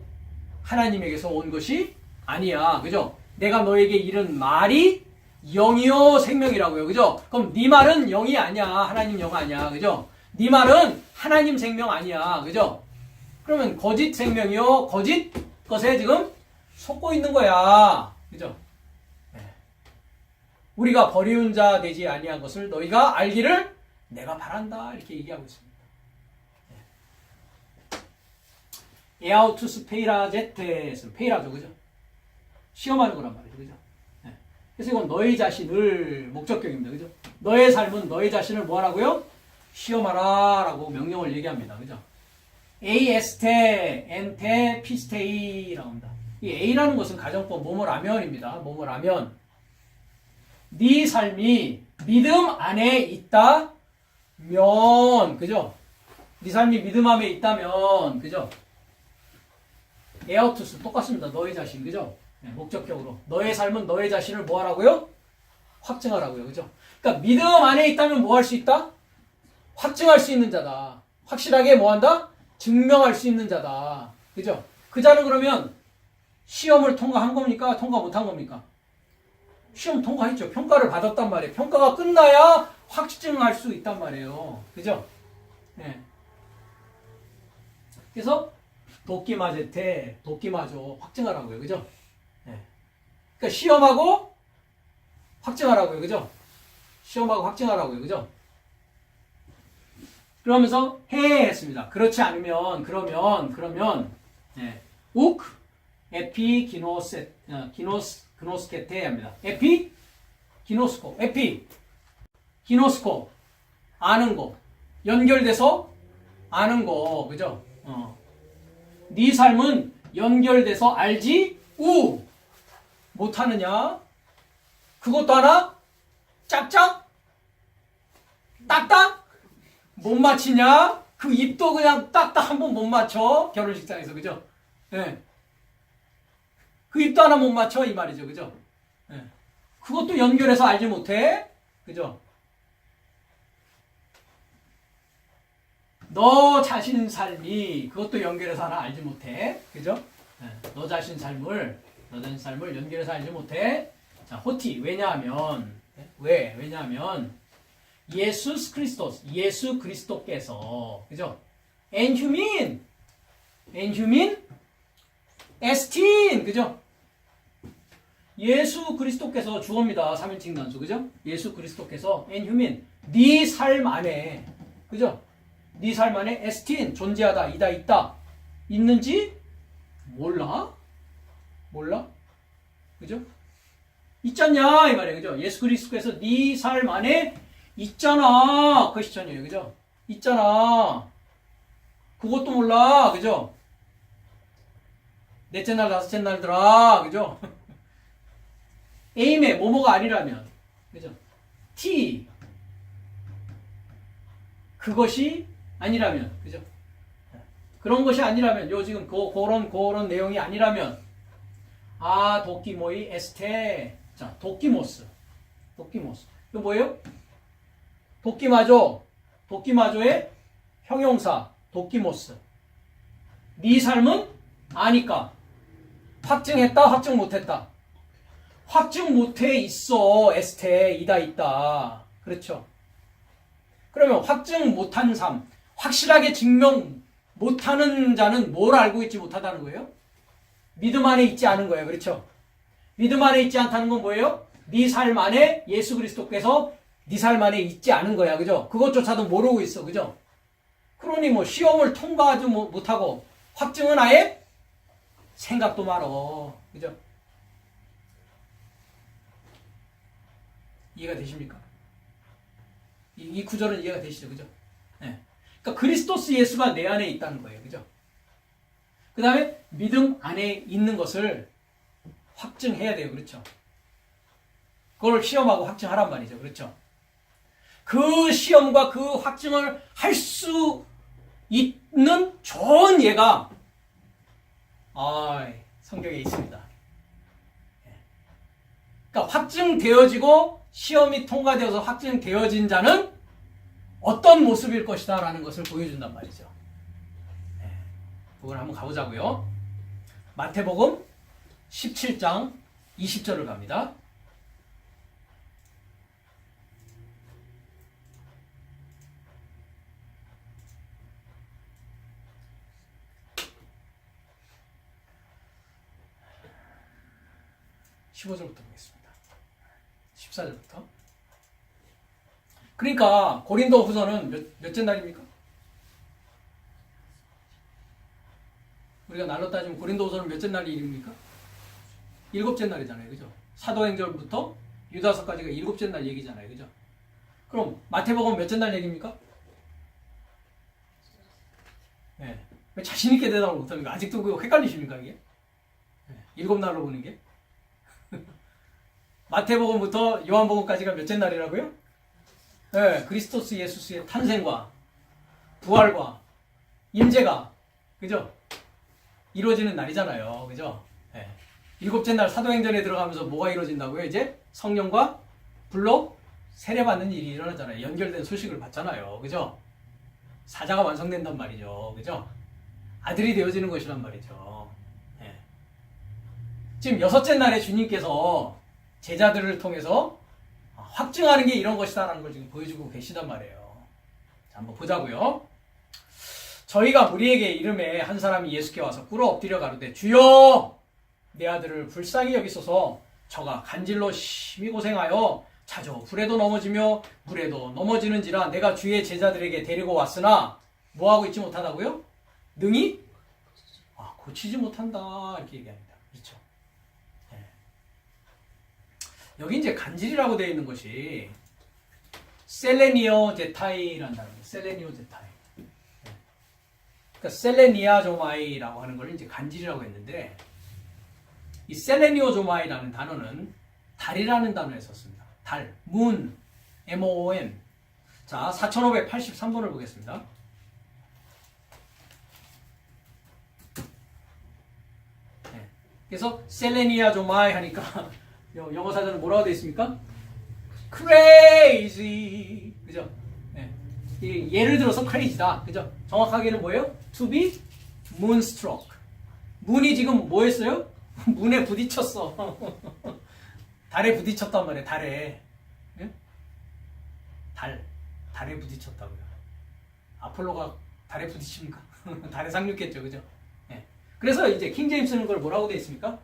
하나님에게서 온 것이 아니야. 그죠? 내가 너에게 이른 말이 영이요 생명이라고요. 그죠? 그럼 네 말은 영이 아니야. 하나님 영 아니야. 그죠? 네 말은 하나님 생명 아니야. 그죠? 그러면 거짓 생명이요 거짓 것에 지금 속고 있는 거야. 그죠? 우리가 버리운 자 되지 아니한 것을 너희가 알기를 내가 바란다. 이렇게 얘기하고 있습니다. 에아우투스 페이라제테스는 페이라죠. 그죠? 시험하는 거란 말이죠. 그죠? 그래서 이건 너희 자신을 목적격입니다. 그죠? 너의 삶은 너희 자신을 뭐 하라고요? 시험하라 라고 명령을 얘기합니다. 그죠? 에이에스테, 엔테, 피스테이라고 합니다. 이 A라는 것은 가정법 뭐뭐라면입니다. 뭐뭐라면 네 삶이 믿음 안에 있다면 그죠? 네 삶이 믿음 안에 있다면 그죠? 에어투스 똑같습니다. 너의 자신 그죠? 목적격으로 너의 삶은 너의 자신을 뭐 하라고요? 확증하라고요. 그죠? 그러니까 믿음 안에 있다면 뭐 할 수 있다? 확증할 수 있는 자다. 확실하게 뭐 한다? 증명할 수 있는 자다. 그죠? 그 자는 그러면 시험을 통과한 겁니까? 통과 못한 겁니까? 시험 통과했죠. 평가를 받았단 말이에요. 평가가 끝나야 확증할 수 있단 말이에요. 그죠? 네. 그래서 도끼마제테, 도끼마저 확증하라고요. 그죠? 네. 그러니까 시험하고 확증하라고요. 그죠? 시험하고 확증하라고요. 그죠? 그러면서 해 했습니다. 그렇지 않으면 그러면 욱 에피 기노스 기노스케테 합니다. 에피 기노스코 에피 기노스코 아는 거 연결돼서 아는 거 그죠? 네 삶은 연결돼서 알지 우 못하느냐? 그것도 하나 짝짝 딱딱 못 맞히냐? 그 입도 그냥 딱딱 한 번 못 맞춰 결혼식장에서 그죠? 네. 그 입도 하나 못 맞춰 이 말이죠. 그죠? 네. 그것도 연결해서 알지 못해. 그죠? 너 자신 삶이 그것도 연결해서 하나 알지 못해. 그죠? 네. 너 자신 삶을 연결해서 알지 못해. 자, 호티. 왜냐하면 왜냐하면 예수 그리스도께서 그죠? 엔휴민 에스틴 그죠? 예수 그리스도께서 주어입니다. 3인칭 단수 그죠? 예수 그리스도께서 엔휴민 네 삶 안에 그죠? 네 삶 안에 에스틴 존재하다 있다 있는지 몰라? 그죠? 있잖냐 이 말이에요. 그죠? 예수 그리스도께서 네 삶 안에 있잖아. 퀘스천이에요. 그죠? 있잖아. 그것도 몰라. 그죠? 넷째 날, 다섯째 날들아. 그죠? 에임에 뭐뭐가 아니라면. 그죠? T. 그것이 아니라면. 그죠? 그런 것이 아니라면. 요 지금 그런 내용이 아니라면. 도끼모이 에스테. 자, 도끼모스. 이거 뭐예요? 도끼마조의 형용사 도끼모스. 네 삶은 아니까. 확증했다, 확증 못했다. 확증 못해 있어. 에스테 이다 있다. 그렇죠. 그러면 확증 못한 삶, 확실하게 증명 못하는 자는 뭘 알고 있지 못하다는 거예요? 믿음 안에 있지 않은 거예요. 그렇죠? 믿음 안에 있지 않다는 건 뭐예요? 네 삶 안에 예수 그리스도께서 네 삶 안에 있지 않은 거야. 그죠? 그것조차도 모르고 있어. 그죠? 그러니 뭐 시험을 통과하지 못하고 확증은 아예 생각도 말어. 그죠? 이해가 되십니까? 이 구절은 이해가 되시죠? 그죠? 네. 그러니까 그리스도스 예수가 내 안에 있다는 거예요. 그죠? 그 다음에 믿음 안에 있는 것을 확증해야 돼요. 그렇죠? 그걸 시험하고 확증하란 말이죠. 그렇죠? 그 시험과 그 확증을 할 수 있는 좋은 예가 성경에 있습니다. 그러니까 확증되어지고 시험이 통과되어서 확증되어진 자는 어떤 모습일 것이다 라는 것을 보여준단 말이죠. 그걸 한번 가보자고요. 마태복음 17장 20절을 갑니다. (15절부터) 보겠습니다. 14절부터. 그러니까 고린도 후서는 몇째 날입니까? 우리가 날로 따지면 고린도 후서는 몇째 날이 일입니까? 7째 날이잖아요. 그죠? 사도행전부터 유다서까지가 7째 날 얘기잖아요. 그죠? 그럼 마태복음 몇째 날 얘기입니까? 네. 왜 자신있게 대답을 못합니까? 아직도 그거 헷갈리십니까? 이게? 네. 7날로 보는 게? 마태복음부터 요한복음까지가 몇째 날이라고요? 네, 그리스도스 예수스의 탄생과 부활과 임재가 그죠? 이루어지는 날이잖아요. 그죠? 네. 7째 날 사도행전에 들어가면서 뭐가 이루어진다고요? 이제 성령과 불로 세례받는 일이 일어나잖아요. 연결된 소식을 받잖아요. 그죠? 사자가 완성된단 말이죠. 그죠? 아들이 되어지는 것이란 말이죠. 네. 지금 6째 날에 주님께서 제자들을 통해서 확증하는 게 이런 것이다라는 걸 지금 보여주고 계시단 말이에요. 자, 한번 보자고요. 저희가 무리에게 이름에 한 사람이 예수께 와서 꿇어 엎드려 가로되 주여 내 아들을 불쌍히 여기소서 저가 간질로 심히 고생하여 자주 불에도 넘어지며 물에도 넘어지는지라 내가 주의 제자들에게 데리고 왔으나 뭐하고 있지 못하다고요? 능히 고치지 못한다 이렇게 얘기합니다. 그렇죠? 여기 이제 간질이라고 되어 있는 것이 셀레니오 제타이라는 단어입니다. 셀레니오 제타이. 그러니까 셀레니아조마이라고 하는 걸 이제 간질이라고 했는데 이 셀레니오조마이라는 단어는 달이라는 단어에 썼습니다. 달, moon, M-O-O-N. 자, 4583번을 보겠습니다. 네. 그래서 셀레니아조마이 하니까 영어 사전은 뭐라고 되어 있습니까? crazy. 그죠? 네. 예를 들어서 crazy다. 그죠? 정확하게는 뭐예요? to be moonstruck. 문이 지금 뭐 했어요? 문에 부딪혔어. 달에 부딪혔단 말이에요. 달에. 네? 달에 부딪혔다고요. 아폴로가 달에 부딪힙니까? 달에 상륙했죠. 그죠? 네. 그래서 이제 킹제임스는 그걸 뭐라고 되어 있습니까?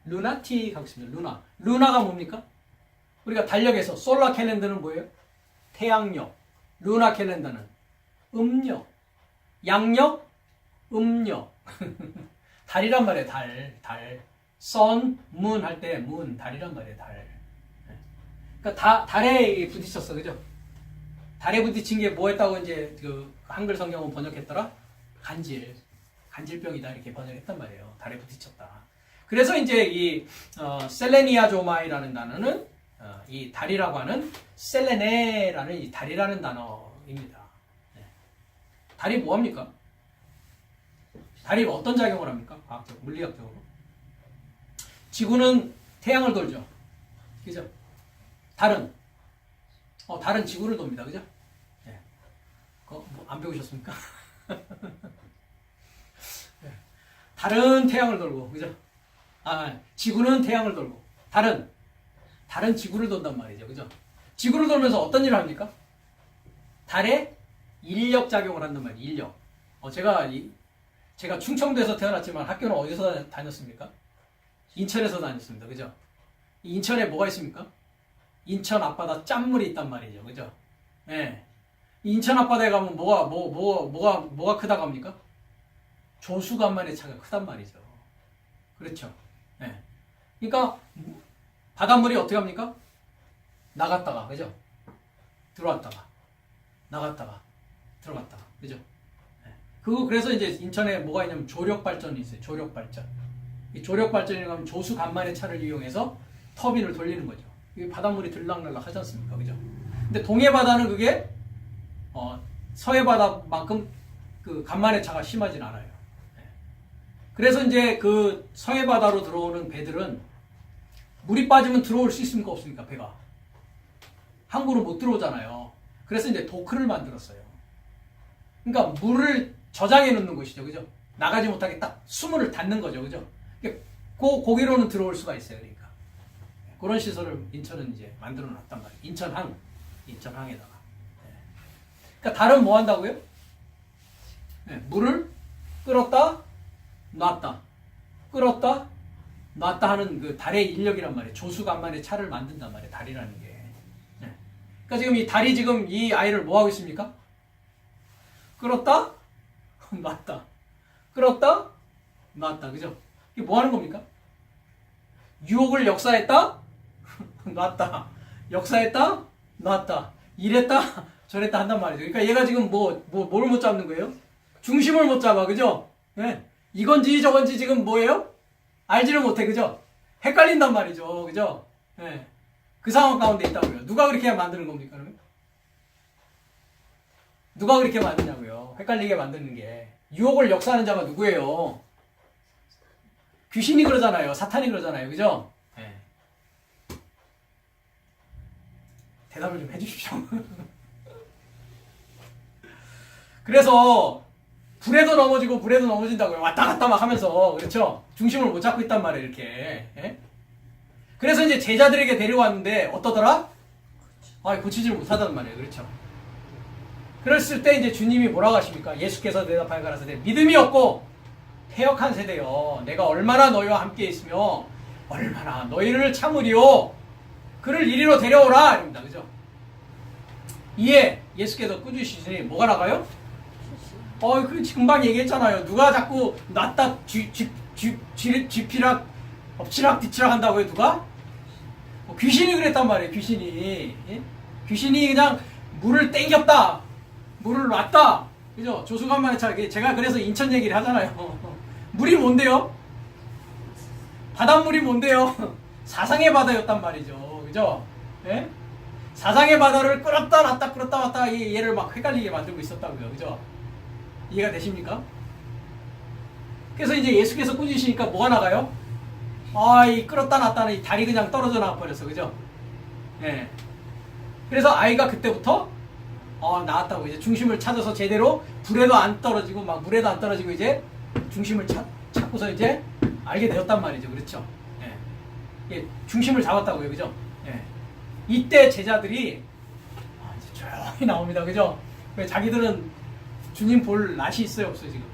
루나틱 하고 있습니다. 루나가 뭡니까? 우리가 달력에서 솔라 캘린더는 뭐예요? 태양력. 루나 캘린더는 음력. 양력, 음력. 달이란 말이에요. 달. sun, moon 할 때 moon, 달이란 말이에요. 달. 그러니까 달에 부딪혔어. 그죠? 달에 부딪힌 게 뭐였다고 이제 그 한글 성경은 번역했더라? 간질병이다 이렇게 번역했단 말이에요. 달에 부딪혔다. 그래서 이제 이 셀레니아조마이라는 단어는 이 달이라고 하는 셀레네라는 이 달이라는 단어입니다. 네. 달이 뭐합니까? 달이 어떤 작용을 합니까? 과학적, 물리학적으로. 지구는 태양을 돌죠. 그죠? 달은 지구를 돕니다. 그죠? 네. 그거 뭐 안 배우셨습니까? 달은 태양을 돌고, 그죠? 지구는 태양을 돌고, 달은 지구를 돈단 말이죠. 그죠? 지구를 돌면서 어떤 일을 합니까? 달에 인력 작용을 한단 말이에요. 인력. 제가 충청도에서 태어났지만 학교는 어디서 다녔습니까? 인천에서 다녔습니다. 그죠? 인천에 뭐가 있습니까? 인천 앞바다 짠물이 있단 말이죠. 그죠? 예. 인천 앞바다에 가면 뭐가 크다고 합니까? 조수간만의 차가 크단 말이죠. 그렇죠? 예. 그러니까 바닷물이 어떻게 합니까? 나갔다가, 그죠? 들어왔다가, 나갔다가, 들어갔다가, 그죠? 그래서 이제 인천에 뭐가 있냐면 조력발전이 있어요. 조력발전. 이 조력발전이라고 하면 조수 간만의 차를 이용해서 터빈을 돌리는 거죠. 이게 바닷물이 들락날락 하지 않습니까? 그죠? 근데 동해바다는 그게, 서해바다만큼 그 간만의 차가 심하진 않아요. 그래서 이제 그 서해바다로 들어오는 배들은 물이 빠지면 들어올 수 있습니까? 없습니까? 배가. 항구로 못 들어오잖아요. 그래서 이제 도크를 만들었어요. 그러니까 물을 저장해 놓는 것이죠. 그죠? 나가지 못하게 딱 수문을 닫는 거죠. 그죠? 거기로는 들어올 수가 있어요. 그러니까. 그런 시설을 인천은 이제 만들어 놨단 말이에요. 인천항에다가. 그러니까 달은 뭐 한다고요? 물을 끌었다, 놨다. 끌었다, 놨다 하는 그 달의 인력이란 말이에요. 조수간만의 차를 만든단 말이에요. 달이라는 게. 그러니까 지금 이 달이 지금 이 아이를 뭐 하고 있습니까? 끌었다, 놨다. 끌었다, 놨다. 그죠? 이게 뭐 하는 겁니까? 유혹을 역사했다, 놨다. 역사했다, 놨다. 이랬다, 저랬다 한단 말이죠. 그러니까 얘가 지금 뭘 못 잡는 거예요? 중심을 못 잡아. 그죠? 네. 이건지 저건지 지금 뭐예요? 알지를 못해. 그죠? 헷갈린단 말이죠. 그죠? 네. 그 상황 가운데 있다고요. 누가 그렇게 만드는 겁니까, 그러면? 누가 그렇게 만드냐고요. 헷갈리게 만드는 게. 유혹을 역사하는 자가 누구예요? 귀신이 그러잖아요. 사탄이 그러잖아요. 그죠? 네. 대답을 좀 해주십시오. 그래서 불에도 넘어지고 불에도 넘어진다고요. 왔다 갔다 막 하면서. 그렇죠? 중심을 못 잡고 있단 말이에요. 이렇게. 예? 그래서 이제 제자들에게 데려왔는데 어떠더라? 고치지를 못하단 말이에요. 그렇죠? 그랬을 때 이제 주님이 뭐라고 하십니까? 예수께서 대답하여 가라사대 믿음이 없고 패역한 세대여, 내가 얼마나 너희와 함께 있으며 얼마나 너희를 참으리요. 그를 이리로 데려오라. 이럽니다. 그죠? 이에 예수께서 꾸짖으시니 뭐가 나가요? 금방 얘기했잖아요. 누가 자꾸 놨다 쥐피락 엎치락 뒤치락 한다고요. 누가? 귀신이 그랬단 말이에요. 귀신이. 예? 귀신이 그냥 물을 땡겼다, 물을 놨다. 그죠? 조수간만의 차. 제가 그래서 인천 얘기를 하잖아요. 물이 뭔데요? 바닷물이 뭔데요? 사상의 바다였단 말이죠. 그죠? 예? 사상의 바다를 끌었다 놨다 끌었다 놨다 얘를 막 헷갈리게 만들고 있었다고요. 그죠? 이해가 되십니까? 그래서 이제 예수께서 꾸짖으시니까 뭐가 나가요? 이 끌었다 놨다는 이 다리 그냥 떨어져 나와버렸어. 그죠? 예. 그래서 아이가 그때부터 나왔다고 이제 중심을 찾아서 제대로 불에도 안 떨어지고 막 물에도 안 떨어지고 이제 중심을 찾고서 이제 알게 되었단 말이죠. 그렇죠? 예. 중심을 잡았다고요. 그죠? 예. 이때 제자들이 이제 조용히 나옵니다. 그죠? 왜 자기들은 주님 볼 낯이 있어요? 없어요? 지금?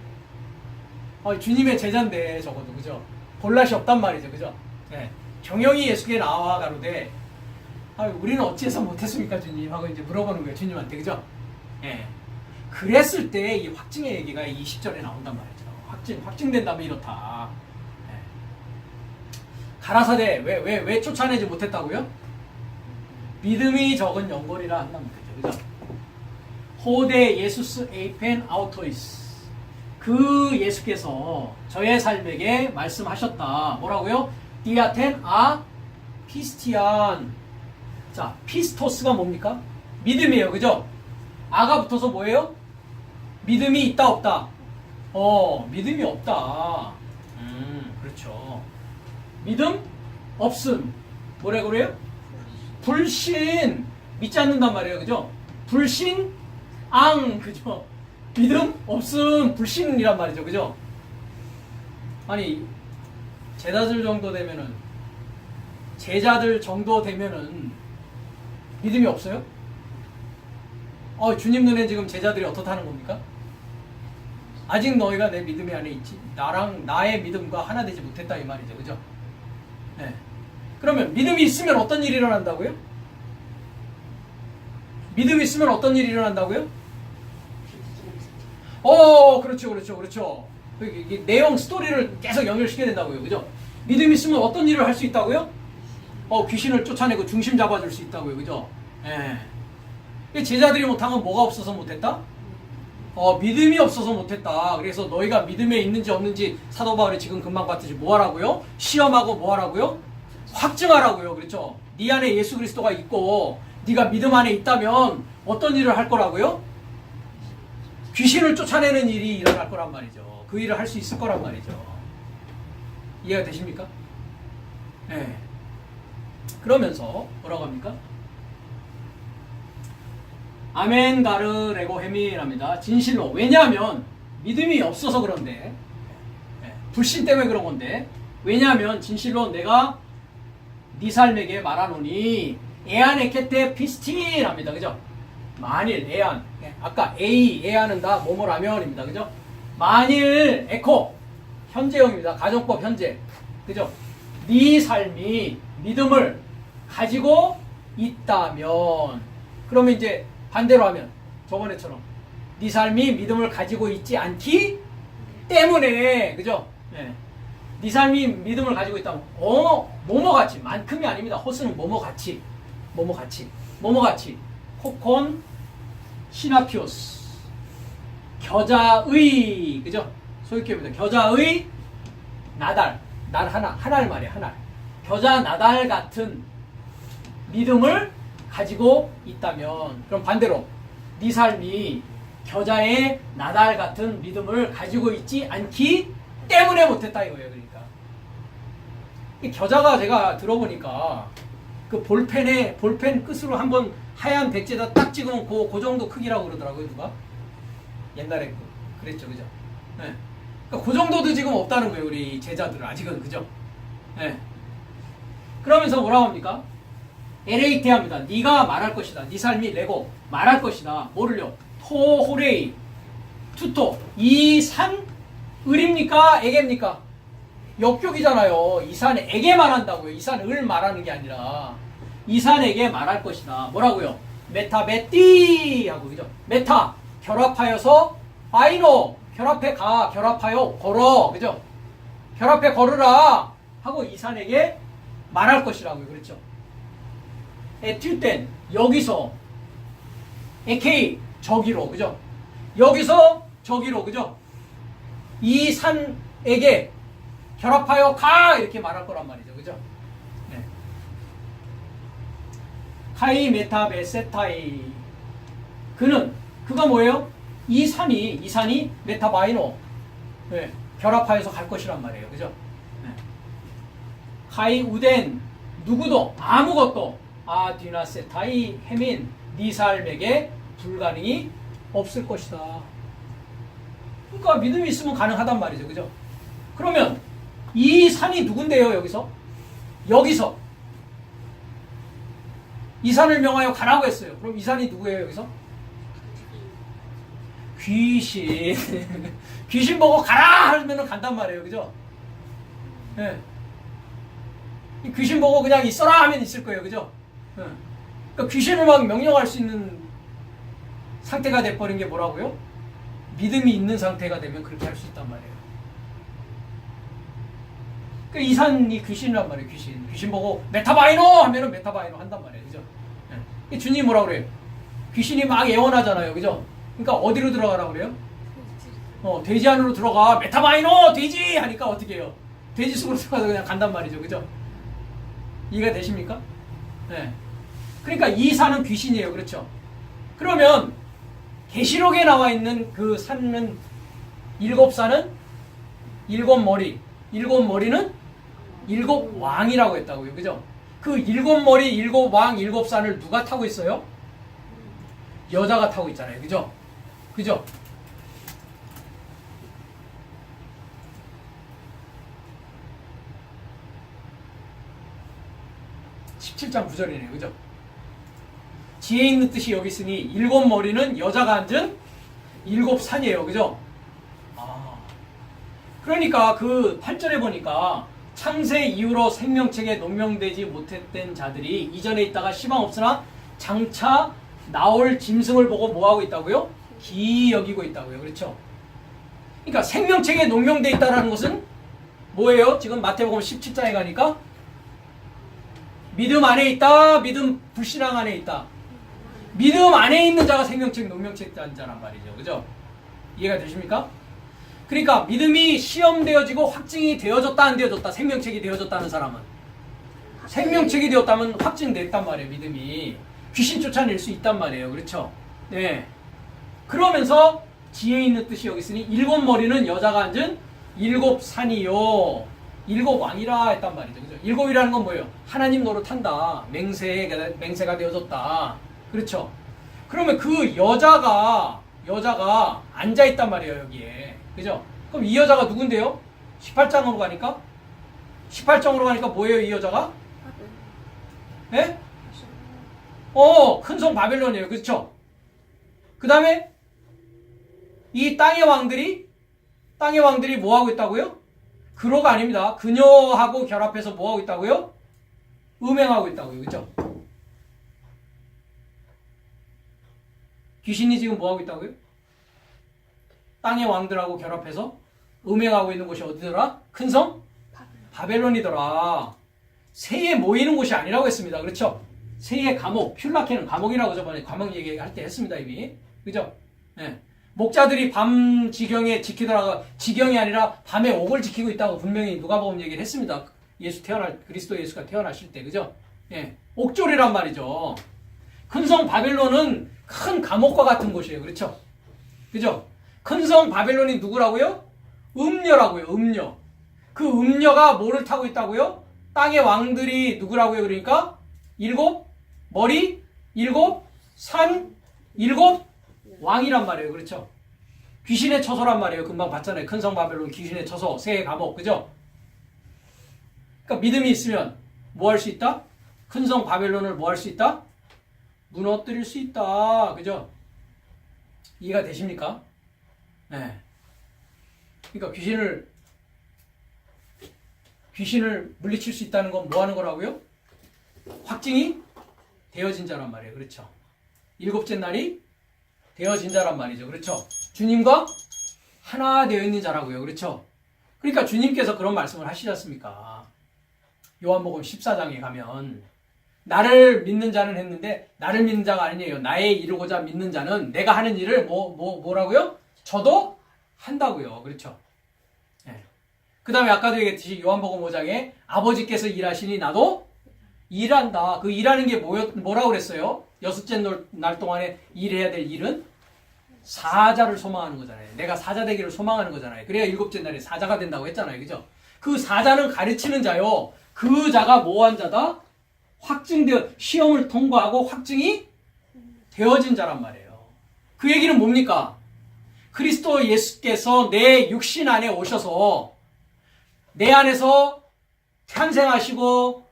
주님의 제자인데 적어도. 그죠? 볼 낯이 없단 말이죠. 그죠? 예. 경영이 예수께 나와 가로되 우리는 어찌해서 못했습니까 주님? 하고 이제 물어보는 거예요. 주님한테. 그죠? 예. 그랬을 때 이 확증의 얘기가 20절에 나온단 말이죠. 확증된다면 이렇다. 예. 가라사대 왜 쫓아내지 못했다고요? 믿음이 적은 영벌이라 한단 말이죠. 그죠? 호데 예수스 에이펜 아우토이스. 그 예수께서 저의 삶에게 말씀하셨다. 뭐라고요? 디아텐 아 피스티안. 자, 피스토스가 뭡니까? 믿음이에요. 그죠? 아가 붙어서 뭐예요? 믿음이 있다 없다? 믿음이 없다. 그렇죠. 믿음 없음. 뭐라 그래요? 불신. 믿지 않는단 말이에요. 그죠? 불신 그죠? 믿음 없음 불신이란 말이죠. 그죠? 아니 제자들 정도 되면은 제자들 정도 되면은 믿음이 없어요? 주님 눈에 지금 제자들이 어떻다는 겁니까? 아직 너희가 내 믿음이 안에 있지. 나의 믿음과 하나 되지 못했다 이 말이죠. 그죠? 네. 그러면 믿음이 있으면 어떤 일이 일어난다고요? 믿음이 있으면 어떤 일이 일어난다고요? 그렇죠. 이 내용 스토리를 계속 연결시켜야 된다고요. 그죠? 믿음이 있으면 어떤 일을 할 수 있다고요? 귀신을 쫓아내고 중심 잡아줄 수 있다고요. 그죠? 예. 제자들이 못한 건 뭐가 없어서 못했다? 믿음이 없어서 못했다. 그래서 너희가 믿음에 있는지 없는지 사도 바울이 지금 금방 봤듯이 뭐 하라고요? 시험하고 뭐 하라고요? 확증하라고요. 그렇죠? 네 안에 예수 그리스도가 있고 네가 믿음 안에 있다면 어떤 일을 할 거라고요? 귀신을 쫓아내는 일이 일어날 거란 말이죠. 그 일을 할 수 있을 거란 말이죠. 이해가 되십니까? 네. 그러면서 뭐라고 합니까? 아멘 가르 레고 헤미랍니다. 진실로. 왜냐하면 믿음이 없어서 그런데, 불신 때문에 그런 건데, 왜냐하면 진실로 내가 네 삶에게 말하노니 에안에케테 피스틴합니다. 그죠? 만일 에안, 아까 에안은 다 뭐뭐라면입니다. 그죠? 만일 에코 현재형입니다. 가정법 현재. 그죠? 네 삶이 믿음을 가지고 있다면, 그러면 이제 반대로 하면 저번에처럼 네 삶이 믿음을 가지고 있지 않기 때문에, 그죠? 네 삶이 믿음을 가지고 있다면 뭐뭐같이, 만큼이 아닙니다. 호스는 뭐뭐같이 코콘 시나피오스 겨자의, 그죠? 소유격입니다. 겨자의 나달 하나를 말이에요. 하나 겨자 나달 같은 믿음을 가지고 있다면, 그럼 반대로 네 삶이 겨자의 나달 같은 믿음을 가지고 있지 않기 때문에 못했다 이거예요. 그러니까 이 겨자가 제가 들어보니까 그 볼펜 끝으로 한번 하얀 백지에다 딱 찍으면 그 정도 크기라고 그러더라고요. 누가 옛날에 그랬죠. 그죠? 네. 그러니까 그 정도도 지금 없다는 거예요. 우리 제자들은 아직은. 그죠? 네. 그러면서 뭐라고 합니까? LAT 합니다. 네가 말할 것이다. 네 삶이 레고 말할 것이다. 뭐를요? 토호레이 투토. 이 산 을입니까? 에게입니까? 역격이잖아요. 이 산에게 말한다고요. 이 산을 말하는 게 아니라 이 산에게 말할 것이다. 뭐라고요? 메타베띠 하고, 그죠? 메타 결합하여서 바이노 결합해 가, 결합하여 걸어, 그죠? 결합해 걸으라 하고 이 산에게 말할 것이라고요. 그렇죠? 에튜텐 여기서 에케이 저기로, 그죠? 여기서 저기로, 그죠? 이 산에게 결합하여 가 이렇게 말할 거란 말이죠. 그죠? 네. 카이 메타베 세타이 그가 뭐예요? 이 산이 메타바이노, 네. 결합하여서 갈 것이란 말이에요. 그죠? 네. 카이 우덴 누구도 아무것도 아디나 세타이 헤민 네 삶에게 불가능이 없을 것이다. 그러니까 믿음이 있으면 가능하단 말이죠. 그죠? 그러면 이 산이 누군데요? 여기서 이 산을 명하여 가라고 했어요. 그럼 이 산이 누구예요? 여기서 귀신. 귀신 보고 가라 하면 간단 말이에요. 그죠? 네. 이 귀신 보고 그냥 있어라 하면 있을 거예요. 그죠? 네. 그러니까 귀신을 막 명령할 수 있는 상태가 돼버린 게 뭐라고요? 믿음이 있는 상태가 되면 그렇게 할 수 있단 말이에요. 그러니까 이 산이 귀신이란 말이에요. 귀신 보고 메타바이노 하면은 메타바이노 한단 말이에요. 그죠? 네. 주님 뭐라 그래요? 귀신이 막 예언하잖아요. 그죠? 그러니까 어디로 들어가라고 그래요? 돼지 안으로 들어가. 메타바이노 돼지 하니까 어떻게 해요? 돼지 속으로 들어가서 그냥 간단 말이죠. 그죠? 이해가 되십니까? 네. 그러니까 이 산은 귀신이에요. 그렇죠? 그러면 계시록에 나와 있는 그 산은 일곱 산은 일곱 머리는 일곱 왕이라고 했다고요. 그죠? 그 일곱 머리, 일곱 왕, 일곱 산을 누가 타고 있어요? 여자가 타고 있잖아요. 그죠? 그죠? 17장 9절이네요. 그죠? 지혜 있는 뜻이 여기 있으니 일곱 머리는 여자가 앉은 일곱 산이에요. 그죠? 그러니까 그 8절에 보니까 창세 이후로 생명책에 논명되지 못했던 자들이 이전에 있다가 시방 없으나 장차 나올 짐승을 보고 뭐하고 있다고요? 기이 여기고 있다고요. 그렇죠? 그러니까 생명책에 논명되어 있다는 것은 뭐예요? 지금 마태복음 17장에 가니까 믿음 안에 있다, 믿음 불신앙 안에 있다. 믿음 안에 있는 자가 생명책 논명책 자란 말이죠. 그죠? 이해가 되십니까? 그러니까 믿음이 시험되어지고 확증이 되어졌다 안 되어졌다, 생명책이 되어졌다는 사람은 생명책이 되었다면 확증됐단 말이에요. 믿음이 귀신 쫓아낼 수 있단 말이에요. 그렇죠? 네. 그러면서 지혜 있는 뜻이 여기 있으니 일곱 머리는 여자가 앉은 일곱 산이요 일곱 왕이라 했단 말이죠. 그죠? 일곱이라는 건 뭐예요? 하나님 노릇한다, 맹세가 되어졌다. 그렇죠? 그러면 그 여자가 앉아 있단 말이에요. 여기에. 그죠? 그럼 이 여자가 누군데요? 18장으로 가니까? 18장으로 가니까 뭐예요, 이 여자가? 네? 큰 성 바벨론이에요. 그렇죠? 그 다음에 이 땅의 왕들이 뭐 하고 있다고요? 그로가 아닙니다. 그녀하고 결합해서 뭐 하고 있다고요? 음행하고 있다고요. 그렇죠? 귀신이 지금 뭐 하고 있다고요? 땅의 왕들하고 결합해서 음행하고 있는 곳이 어디더라? 큰 성? 바벨론이더라. 새에 모이는 곳이 아니라고 했습니다. 그렇죠? 새의 감옥, 퓰라케는 감옥이라고 저번에 감옥 얘기할 때 했습니다. 이미. 그죠? 네. 목자들이 밤 지경에 지키더라가 지경이 아니라 밤에 옥을 지키고 있다고 분명히 누가복음 얘기를 했습니다. 그리스도 예수가 태어나실 때. 그죠? 예. 옥졸이란 말이죠. 큰 성 바벨론은 큰 감옥과 같은 곳이에요. 그렇죠? 그죠? 큰 성 바벨론이 누구라고요? 음녀라고요. 음녀. 그 음녀가 뭐를 타고 있다고요? 땅의 왕들이 누구라고요? 그러니까 일곱 머리, 일곱 산, 일곱 왕이란 말이에요. 그렇죠? 귀신의 처소란 말이에요. 금방 봤잖아요. 큰 성 바벨론 귀신의 처소, 새의 감옥. 그죠? 그러니까 믿음이 있으면 뭐 할 수 있다? 큰 성 바벨론을 뭐 할 수 있다? 무너뜨릴 수 있다. 그죠? 이해가 되십니까? 네. 그러니까 귀신을 물리칠 수 있다는 건 뭐 하는 거라고요? 확증이 되어진 자란 말이에요. 그렇죠? 일곱째 날이 되어진 자란 말이죠. 그렇죠? 주님과 하나 되어 있는 자라고요. 그렇죠? 그러니까 주님께서 그런 말씀을 하시지 않습니까? 요한복음 14장에 가면 나를 믿는 자는 했는데 나를 믿는 자가 아니에요. 나의 이루고자 믿는 자는 내가 하는 일을 뭐라고요? 저도 한다고요. 그렇죠? 네. 그 다음에 아까도 얘기했듯이 요한복음 5장에 아버지께서 일하시니 나도 일한다. 그 일하는 게 뭐라고 그랬어요? 여섯째 날 동안에 일해야 될 일은 사자를 소망하는 거잖아요. 내가 사자 되기를 소망하는 거잖아요. 그래야 일곱째 날에 사자가 된다고 했잖아요. 그죠? 그 사자는 가르치는 자요. 그 자가 뭐한 자다? 확증되어 시험을 통과하고 확증이 되어진 자란 말이에요. 그 얘기는 뭡니까? 그리스도 예수께서 내 육신 안에 오셔서 내 안에서 탄생하시고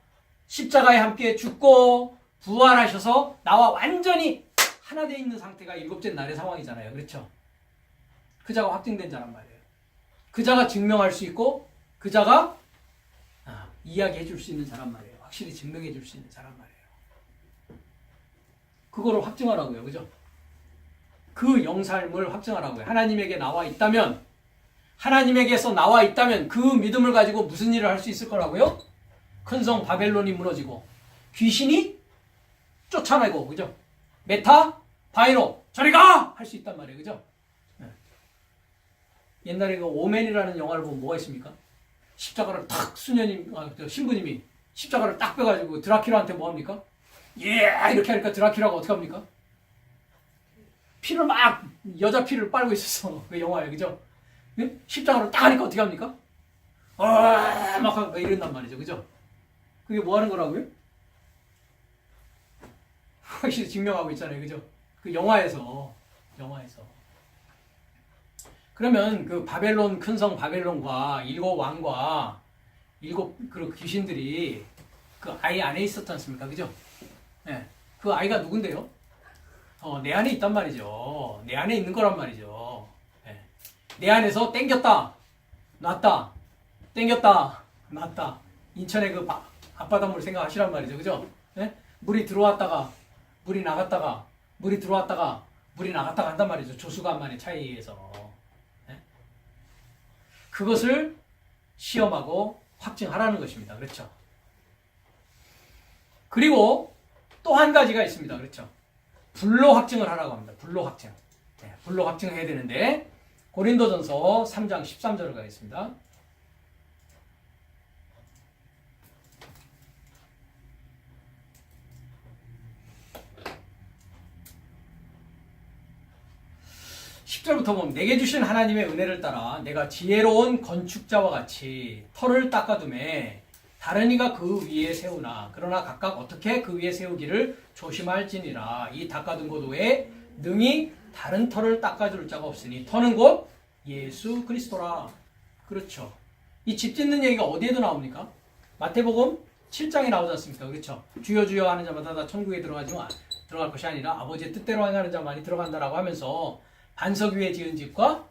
십자가에 함께 죽고 부활하셔서 나와 완전히 하나 되어 있는 상태가 일곱째 날의 상황이잖아요. 그렇죠? 그 자가 확증된 자란 말이에요. 그 자가 증명할 수 있고 그 자가 이야기해 줄 수 있는 자란 말이에요. 확실히 증명해 줄 수 있는 자란 말이에요. 그거를 확증하라고요. 그죠? 그 영삶을 확증하라고요. 하나님에게서 나와 있다면 그 믿음을 가지고 무슨 일을 할 수 있을 거라고요? 큰 성 바벨론이 무너지고 귀신이 쫓아내고, 그죠? 메타 바이로 저리 가! 할 수 있단 말이에요. 그죠? 네. 옛날에 그 오맨이라는 영화를 보면 뭐가 있습니까? 십자가를 탁 신부님이 십자가를 딱 빼가지고 드라큘라한테 뭐 합니까? 예! 이렇게 하니까 드라큘라가 어떻게 합니까? 여자 피를 빨고 있었어. 그 영화에. 그죠? 네? 십자가를 딱 하니까 어떻게 합니까? 막 이런단 말이죠. 그죠? 그게 뭐 하는 거라고요? 확실히 증명하고 있잖아요. 그죠? 그 영화에서. 그러면 그 큰 성 바벨론과 일곱 왕과 일곱 그 귀신들이 그 아이 안에 있었지 않습니까? 그죠? 예. 그 아이가 누군데요? 내 안에 있단 말이죠. 내 안에 있는 거란 말이죠. 예. 내 안에서 땡겼다, 놨다, 땡겼다, 놨다. 인천의 그 앞바닷물 생각하시란 말이죠. 그죠? 예? 물이 들어왔다가, 물이 나갔다가, 물이 들어왔다가, 물이 나갔다가 한단 말이죠. 조수간만의 차이에서. 예? 그것을 시험하고 확증하라는 것입니다. 그렇죠? 그리고 또 한 가지가 있습니다. 그렇죠? 불로 확증을 하라고 합니다. 불로 확증. 네, 불로 확증해야 되는데 고린도전서 3장 13절을 가겠습니다. (10절부터) 보면 내게 주신 하나님의 은혜를 따라 내가 지혜로운 건축자와 같이 터를 닦아둠에 다른 이가 그 위에 세우나 그러나 각각 어떻게 그 위에 세우기를 조심할지니라. 이 닦아둔 곳 외에 능히 다른 터를 닦아줄 자가 없으니 터는 곧 예수 그리스도라. 그렇죠. 이 집 짓는 얘기가 어디에도 나옵니까? 마태복음 7장에 나오지 않습니까? 그렇죠. 주여 주여 하는 자마다 다 천국에 들어갈 것이 아니라 아버지의 뜻대로 행하는 자만이 들어간다라고 하면서 반석 위에 지은 집과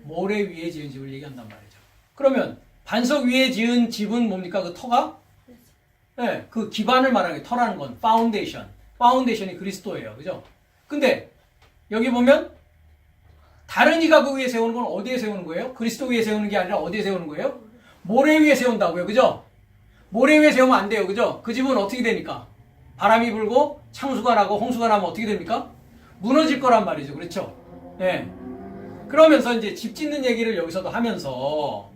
모래 위에 지은 집을 얘기한단 말이죠. 그러면 반석 위에 지은 집은 뭡니까? 그 터가? 네, 그 기반을 말하는 게 터라는 건 파운데이션. 파운데이션이 그리스도예요. 그죠? 근데 여기 보면 다른 이가 그 위에 세우는 건 어디에 세우는 거예요? 그리스도 위에 세우는 게 아니라 어디에 세우는 거예요? 모래 위에 세운다고요. 그죠? 모래 위에 세우면 안 돼요. 그죠? 그 집은 어떻게 되니까? 바람이 불고 창수가 나고 홍수가 나면 어떻게 됩니까? 무너질 거란 말이죠. 그렇죠? 예. 그러면서 이제 집 짓는 얘기를 여기서도 하면서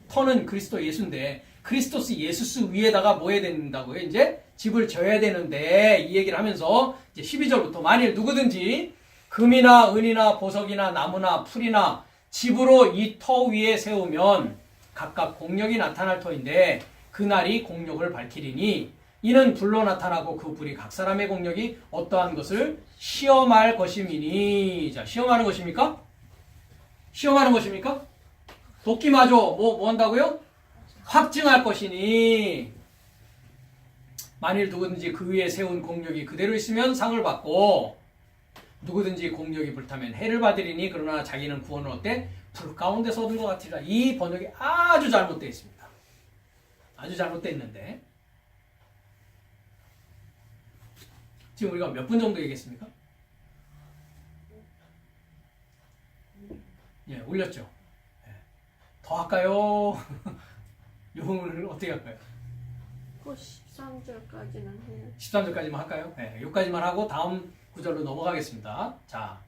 터는 그리스도 예수인데 그리스도스 예수스 위에다가 뭐 해야 된다고요? 이제 집을 져야 되는데 이 얘기를 하면서 이제 12절부터 만일 누구든지 금이나 은이나 보석이나 나무나 풀이나 집으로 이 터 위에 세우면 각각 공력이 나타날 터인데 그날이 공력을 밝히리니 이는 불로 나타나고 그 불이 각 사람의 공력이 어떠한 것을 시험할 것임이니. 자, 시험하는 것입니까? 시험하는 것입니까? 도끼마저 뭐 한다고요? 확증할 것이니 만일 누구든지 그 위에 세운 공력이 그대로 있으면 상을 받고 누구든지 공력이 불타면 해를 받으리니 그러나 자기는 구원을 어때? 불 가운데서 얻은 것 같으리라. 이 번역이 아주 잘못되어 있습니다. 아주 잘못되어 있는데 지금 우리가 몇 분 정도 얘기했습니까? 예, 올렸죠. 더 할까요? 요걸 어떻게 할까요? 13절까지는 해요. 13절까지만 할까요? 네, 여기까지만 하고 다음 구절로 넘어가겠습니다. 자,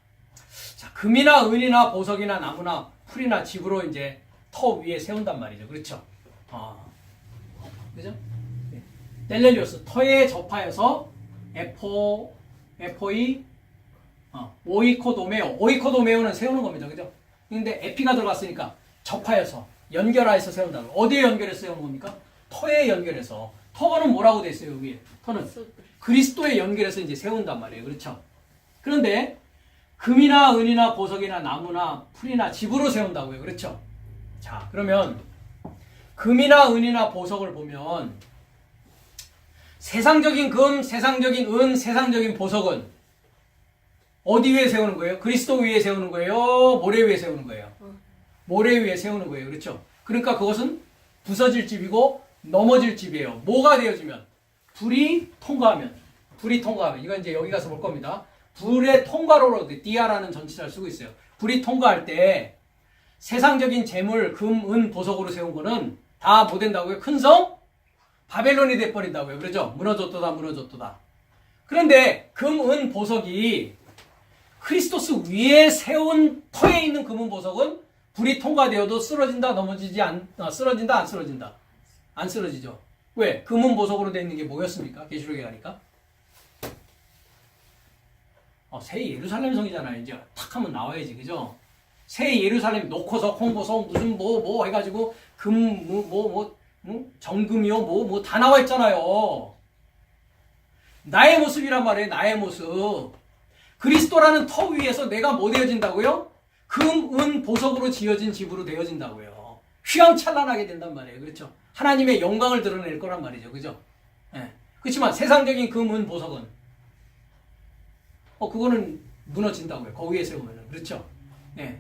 금이나 은이나 보석이나 나무나 풀이나 집으로 이제 터 위에 세운단 말이죠. 그렇죠? 그죠? 네. 델렐리오스, 터에 접하여서 에포이, 오이코도메오. 오이코도메오는 세우는 겁니다. 그죠? 근데 에피가 들어갔으니까 접하여서 연결하여서 세운다고. 어디에 연결해서 세우는 겁니까? 터에 연결해서. 터는 뭐라고 돼 있어요? 위에 터는 그리스도에 연결해서 이제 세운단 말이에요. 그렇죠? 그런데 금이나 은이나 보석이나 나무나 풀이나 집으로 세운다고요. 그렇죠? 자, 그러면 금이나 은이나 보석을 보면 세상적인 금, 세상적인 은, 세상적인 보석은 어디 위에 세우는 거예요? 그리스도 위에 세우는 거예요? 모래 위에 세우는 거예요? 모래 위에 세우는 거예요. 그렇죠? 그러니까 그것은 부서질 집이고 넘어질 집이에요. 뭐가 되어지면? 불이 통과하면. 이건 이제 여기 가서 볼 겁니다. 불의 통과로로 디아라는 전치사를 쓰고 있어요. 불이 통과할 때 세상적인 재물, 금, 은, 보석으로 세운 거는 다 뭐 된다고요? 큰 성? 바벨론이 돼버린다고요. 그렇죠? 무너졌도다. 그런데 금, 은, 보석이 크리스토스 위에 세운 터에 있는 금은 보석은 불이 통과되어도 쓰러진다, 쓰러진다, 안 쓰러진다? 안 쓰러지죠. 왜? 금은 보석으로 되어 있는 게 뭐였습니까? 계시록에 가니까. 새 예루살렘 성이잖아요. 이제 탁 하면 나와야지. 그죠? 새 예루살렘 놓고서 홍보석 무슨 뭐 해가지고 정금이요 다 나와 있잖아요. 나의 모습이란 말이에요. 나의 모습. 그리스도라는 터 위에서 내가 뭐 되어진다고요? 금, 은, 보석으로 지어진 집으로 되어진다고요. 휘황찬란하게 된단 말이에요. 그렇죠? 하나님의 영광을 드러낼 거란 말이죠. 그죠? 예. 그렇지만 세상적인 그 문 보석은 그거는 무너진다고요. 거기에 세우면은. 그렇죠? 예.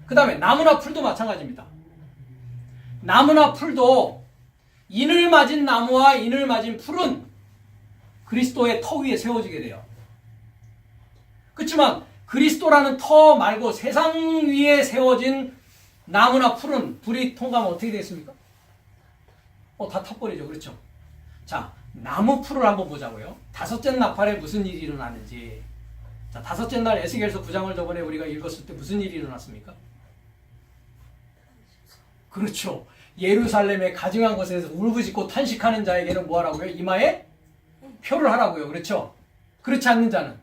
그 다음에 나무나 풀도 마찬가지입니다. 나무나 풀도 인을 맞은 나무와 인을 맞은 풀은 그리스도의 터 위에 세워지게 돼요. 그렇지만 그리스도라는 터 말고 세상 위에 세워진 나무나 풀은 불이 통과하면 어떻게 되겠습니까? 다 타버리죠. 그렇죠? 자, 나무 풀을 한번 보자고요. 다섯째 나팔에 무슨 일이 일어나는지. 자, 다섯째 날 에스겔서 9장을 저번에 우리가 읽었을 때 무슨 일이 일어났습니까? 그렇죠. 예루살렘에 가증한 것에서 울부짖고 탄식하는 자에게는 뭐 하라고요? 이마에 표를 하라고요. 그렇죠? 그렇지 않는 자는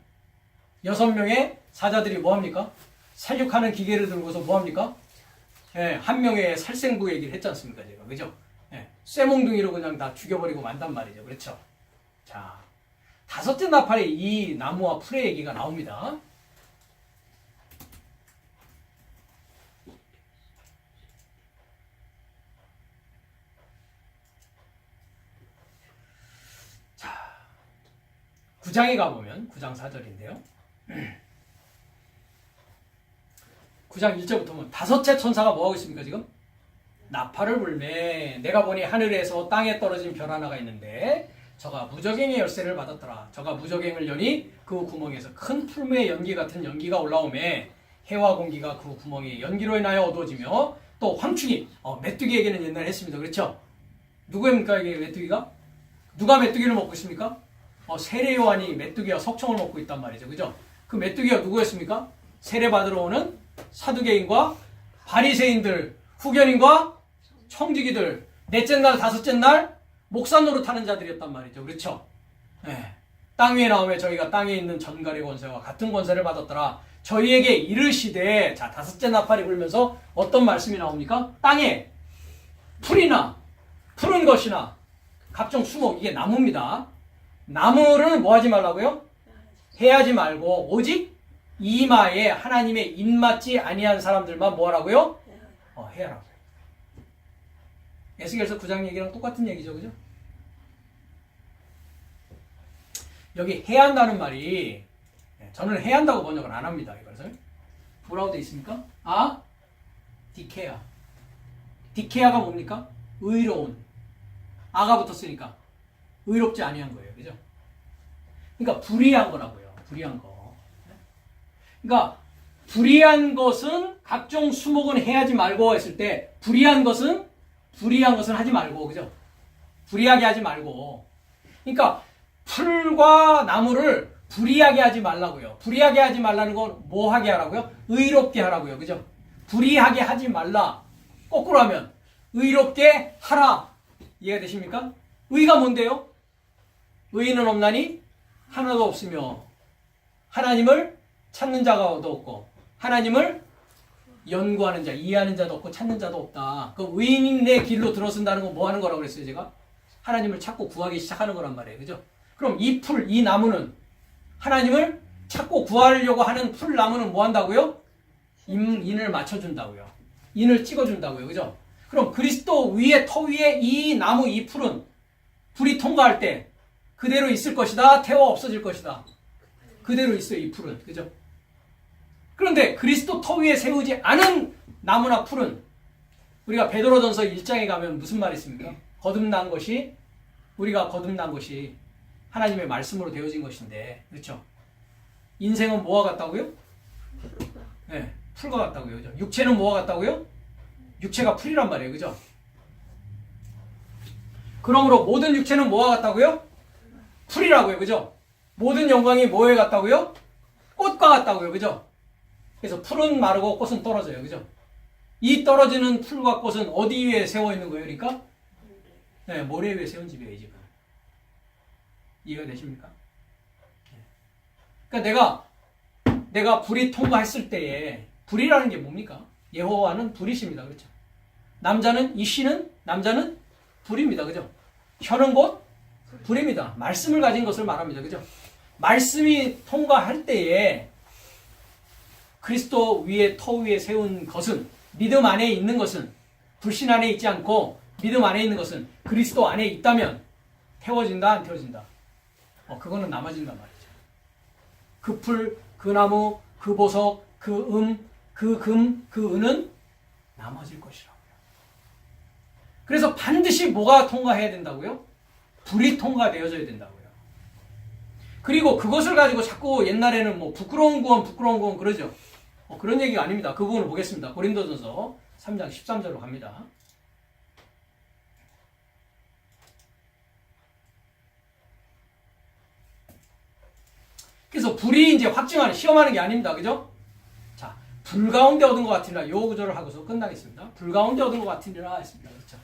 6명의 사자들이 뭐 합니까? 살육하는 기계를 들고서 뭐 합니까? 예, 한 명의 살생부 얘기를 했지 않습니까? 제가. 그죠? 예, 쇠몽둥이로 그냥 다 죽여버리고 만단 말이죠. 그렇죠? 자, 다섯째 나팔에 이 나무와 풀의 얘기가 나옵니다. 자, 9장에 가보면 9장 4절인데요. 9장 1절부터 보면 다섯째 천사가 뭐하고 있습니까 지금? 나팔을 불매 내가 보니 하늘에서 땅에 떨어진 별 하나가 있는데 저가 무저갱의 열쇠를 받았더라. 저가 무저갱을 여니 그 구멍에서 큰 풀무의 연기 같은 연기가 올라오매 해와 공기가 그 구멍에 연기로 인하여 어두워지며 또 황충이 메뚜기 얘기는 옛날에 했습니다. 그렇죠? 누구입니까 이게 메뚜기가? 누가 메뚜기를 먹고 있습니까? 세례 요한이 메뚜기와 석청을 먹고 있단 말이죠. 그죠? 그 메뚜기가 누구였습니까? 세례 받으러 오는 사두개인과 바리새인들, 후견인과 청지기들, 넷째 날, 다섯째 날 목사 노릇하는 자들이었단 말이죠. 그렇죠? 네. 땅 위에 나오며 저희가 땅에 있는 전갈의 권세와 같은 권세를 받았더라. 저희에게 이르시되, 자, 다섯째 나팔이 불면서 어떤 말씀이 나옵니까? 땅에 풀이나 푸른 것이나 각종 수목, 이게 나무입니다. 나무를 뭐 하지 말라고요? 해하지 말고 오직 이마에 하나님의 입맞지 아니한 사람들만 뭐 하라고요? 해하라고요. 에스겔서 9장 얘기랑 똑같은 얘기죠. 그죠? 여기 해한다는 말이 저는 해한다고 번역을 안 합니다. 이것을 뭐라고 되어 있습니까? 디케아. 디케아가 뭡니까? 의로운. 아가 붙었으니까 의롭지 아니한 거예요. 그죠? 그러니까 불의한 거라고요. 불의한 거. 그러니까 불의한 것은 각종 수목은 해하지 말고 했을 때 불의한 것은 하지 말고. 그죠? 불의하게 하지 말고. 그러니까 풀과 나무를 불의하게 하지 말라고요. 불의하게 하지 말라는 건 뭐 하게 하라고요? 의롭게 하라고요. 그죠? 불의하게 하지 말라. 거꾸로 하면 의롭게 하라. 이해가 되십니까? 의가 뭔데요? 의인은 없나니 하나도 없으며 하나님을 찾는 자가 없고 하나님을 연구하는 자, 이해하는 자도 없고 찾는 자도 없다. 그 의인의 길로 들어선다는 건 뭐 하는 거라고 그랬어요, 제가? 하나님을 찾고 구하기 시작하는 거란 말이에요. 그죠? 그럼 이 풀, 이 나무는 하나님을 찾고 구하려고 하는 풀 나무는 뭐 한다고요? 인을 맞춰준다고요. 인을 찍어준다고요. 그죠? 그럼 그리스도 위에, 터 위에 이 나무, 이 풀은 불이 통과할 때 그대로 있을 것이다. 태워 없어질 것이다. 그대로 있어요, 이 풀은. 그죠? 그런데 그리스도 터 위에 세우지 않은 나무나 풀은 우리가 베드로전서 1장에 가면 무슨 말이 있습니까? 거듭난 것이, 우리가 거듭난 것이 하나님의 말씀으로 되어진 것인데, 그렇죠? 인생은 뭐와 같다고요? 네, 풀과 같다고요. 그죠? 육체는 뭐와 같다고요? 육체가 풀이란 말이에요. 그죠? 그러므로 모든 육체는 뭐와 같다고요? 풀이라고요. 그죠? 모든 영광이 뭐에 같다고요? 꽃과 같다고요. 그죠? 그래서 풀은 마르고 꽃은 떨어져요. 그죠? 이 떨어지는 풀과 꽃은 어디 위에 세워 있는 거예요? 그러니까? 네, 모래 위에 세운 집이에요, 이 집은. 이해가 되십니까? 그러니까 내가 불이 통과했을 때에, 불이라는 게 뭡니까? 여호와는 불이십니다. 그렇죠? 남자는 불입니다. 그죠? 혀는 곧 불입니다. 말씀을 가진 것을 말합니다. 그죠? 말씀이 통과할 때에 그리스도 위에, 터 위에 세운 것은, 믿음 안에 있는 것은, 불신 안에 있지 않고 믿음 안에 있는 것은 그리스도 안에 있다면 태워진다, 안 태워진다? 그거는 남아진단 말이죠. 그 풀, 그 나무, 그 보석, 그 그 금, 그 은은 남아질 것이라고요. 그래서 반드시 뭐가 통과해야 된다고요? 불이 통과되어져야 된다고요. 그리고 그것을 가지고 자꾸 옛날에는 뭐 부끄러운 구원 그러죠. 그런 얘기가 아닙니다. 그 부분을 보겠습니다. 고린도전서 3장 13절로 갑니다. 그래서 불이 이제 확증하는, 시험하는 게 아닙니다. 그죠? 자, 불 가운데 얻은 것 같으니라, 요 구절을 하고서 끝나겠습니다. 불 가운데 얻은 것 같으니라 했습니다. 그렇죠?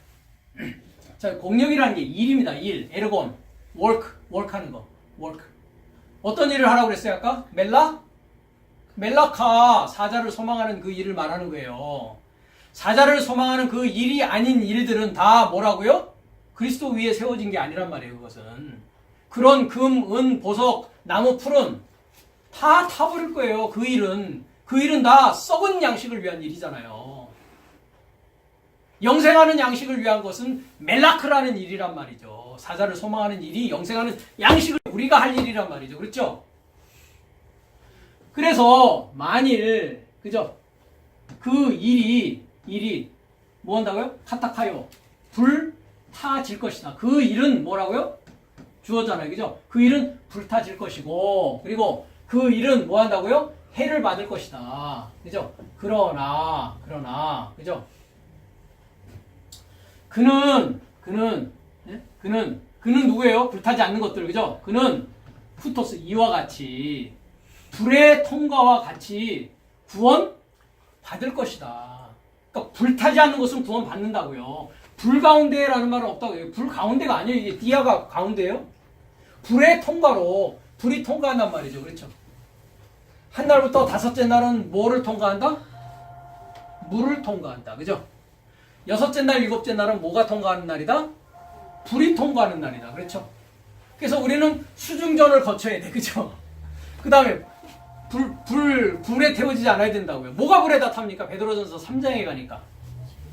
자, 공력이라는 게 일입니다. 일, 에르곤, work 하는 거, work. 어떤 일을 하라고 그랬어요, 아까? 멜라카, 사자를 소망하는 그 일을 말하는 거예요. 사자를 소망하는 그 일이 아닌 일들은 다 뭐라고요? 그리스도 위에 세워진 게 아니란 말이에요, 그것은. 그런 금, 은, 보석, 나무, 풀은 다 타버릴 거예요, 그 일은. 그 일은 다 썩은 양식을 위한 일이잖아요. 영생하는 양식을 위한 것은 멜라크라는 일이란 말이죠. 사자를 소망하는 일이 영생하는 양식을 우리가 할 일이란 말이죠. 그렇죠? 그래서 만일 그죠? 그 일이 뭐 한다고요? 카타카요. 불타질 것이다. 그 일은 뭐라고요? 주어잖아요. 그죠? 그 일은 불타질 것이고, 그리고 그 일은 뭐 한다고요? 해를 받을 것이다. 그죠? 그러나 그죠? 그는 누구예요? 불타지 않는 것들, 그죠? 그는 후토스, 이와 같이 불의 통과와 같이 구원 받을 것이다. 그러니까 불타지 않는 것은 구원 받는다고요. 불 가운데라는 말은 없다고요. 불 가운데가 아니에요. 이게 디아가 가운데예요. 불의 통과로 불이 통과한단 말이죠. 그렇죠? 한 날부터 다섯째 날은 뭐를 통과한다? 물을 통과한다. 그죠? 여섯째 날, 일곱째 날은 뭐가 통과하는 날이다? 불이 통과하는 날이다. 그렇죠? 그래서 우리는 수중전을 거쳐야 돼. 그죠? 그 다음에 불에 태워지지 않아야 된다고요. 뭐가 불에다 탑니까? 베드로전서 3장에 가니까.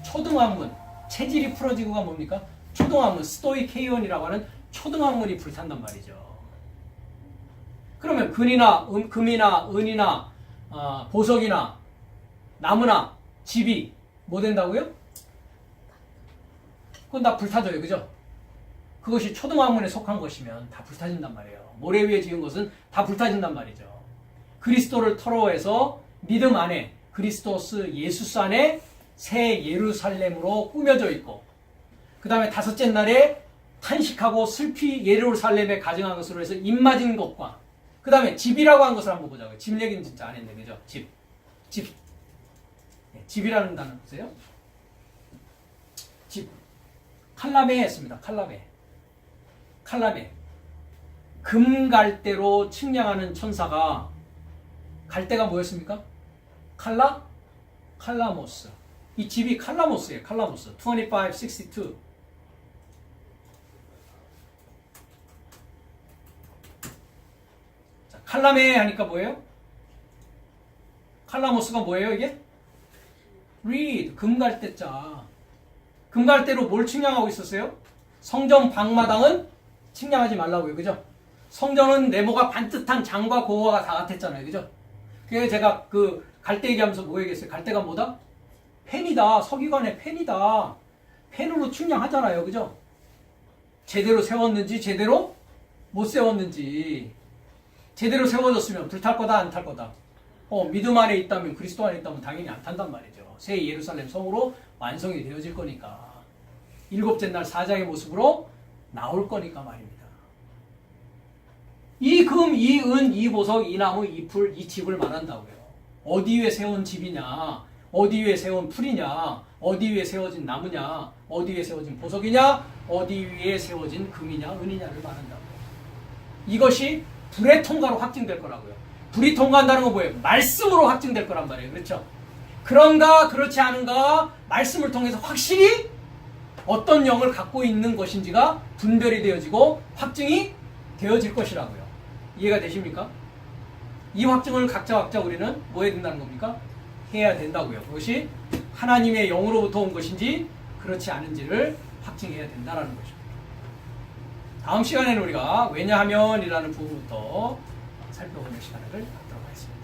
초등학문, 체질이 풀어지고가 뭡니까? 초등학문, 스토이케이온이라고 하는 초등학문이 불탄단 말이죠. 그러면 금이나 은이나 보석이나 나무나 집이 뭐 된다고요? 그건 다 불타져요. 그죠? 그것이 초등학문에 속한 것이면 다 불타진단 말이에요. 모래 위에 지은 것은 다 불타진단 말이죠. 그리스도를 터로해서 믿음 안에, 그리스도스 예수스 안에 새 예루살렘으로 꾸며져 있고, 그 다음에 다섯째 날에 탄식하고 슬피 예루살렘에 가정한 것으로 해서 입맞은 것과, 그 다음에 집이라고 한 것을 한번 보자고요. 집 얘기는 진짜 안 했네. 그죠? 집. 집이라는 단어 보세요. 집. 칼라메 했습니다. 칼라메. 금갈대로 측량하는 천사가, 갈대가 뭐였습니까? 칼라모스. 이 집이 칼라모스예요. 칼라모스. 2562. 자, 칼라메 하니까 뭐예요? 칼라모스가 뭐예요, 이게? reed. 금갈대자. 금갈대로 뭘 측량하고 있었어요? 성전 방마당은 측량하지 말라고요. 그죠? 성전은 네모가 반듯한 장과 고호가 다 같았잖아요. 그죠? 그래서 제가 그 갈대 얘기하면서 뭐 얘기했어요? 갈대가 뭐다? 펜이다. 서기관의 펜이다. 펜으로 측량하잖아요. 그죠? 제대로 세웠는지 제대로 못 세웠는지. 제대로 세워졌으면 불탈 거다 안 탈 거다. 믿음 안에 있다면, 그리스도 안에 있다면 당연히 안 탄단 말이죠. 새 예루살렘 성으로 완성이 되어질 거니까. 일곱째 날 사자의 모습으로 나올 거니까 말입니다. 이 금, 이 은, 이 보석, 이 나무, 이 풀, 이 집을 말한다고요. 어디 위에 세운 집이냐, 어디 위에 세운 풀이냐, 어디 위에 세워진 나무냐, 어디 위에 세워진 보석이냐, 어디 위에 세워진 금이냐, 은이냐를 말한다고요. 이것이 불의 통과로 확증될 거라고요. 불이 통과한다는 건 뭐예요? 말씀으로 확증될 거란 말이에요. 그렇죠? 그런가 그렇지 않은가 말씀을 통해서 확실히 어떤 영을 갖고 있는 것인지가 분별이 되어지고 확증이 되어질 것이라고요. 이해가 되십니까? 이 확증을 각자 우리는 뭐 해야 된다는 겁니까? 해야 된다고요. 그것이 하나님의 영으로부터 온 것인지 그렇지 않은지를 확증해야 된다는 것입니다. 다음 시간에는 우리가 왜냐하면이라는 부분부터 살펴보는 시간을 갖도록 하겠습니다.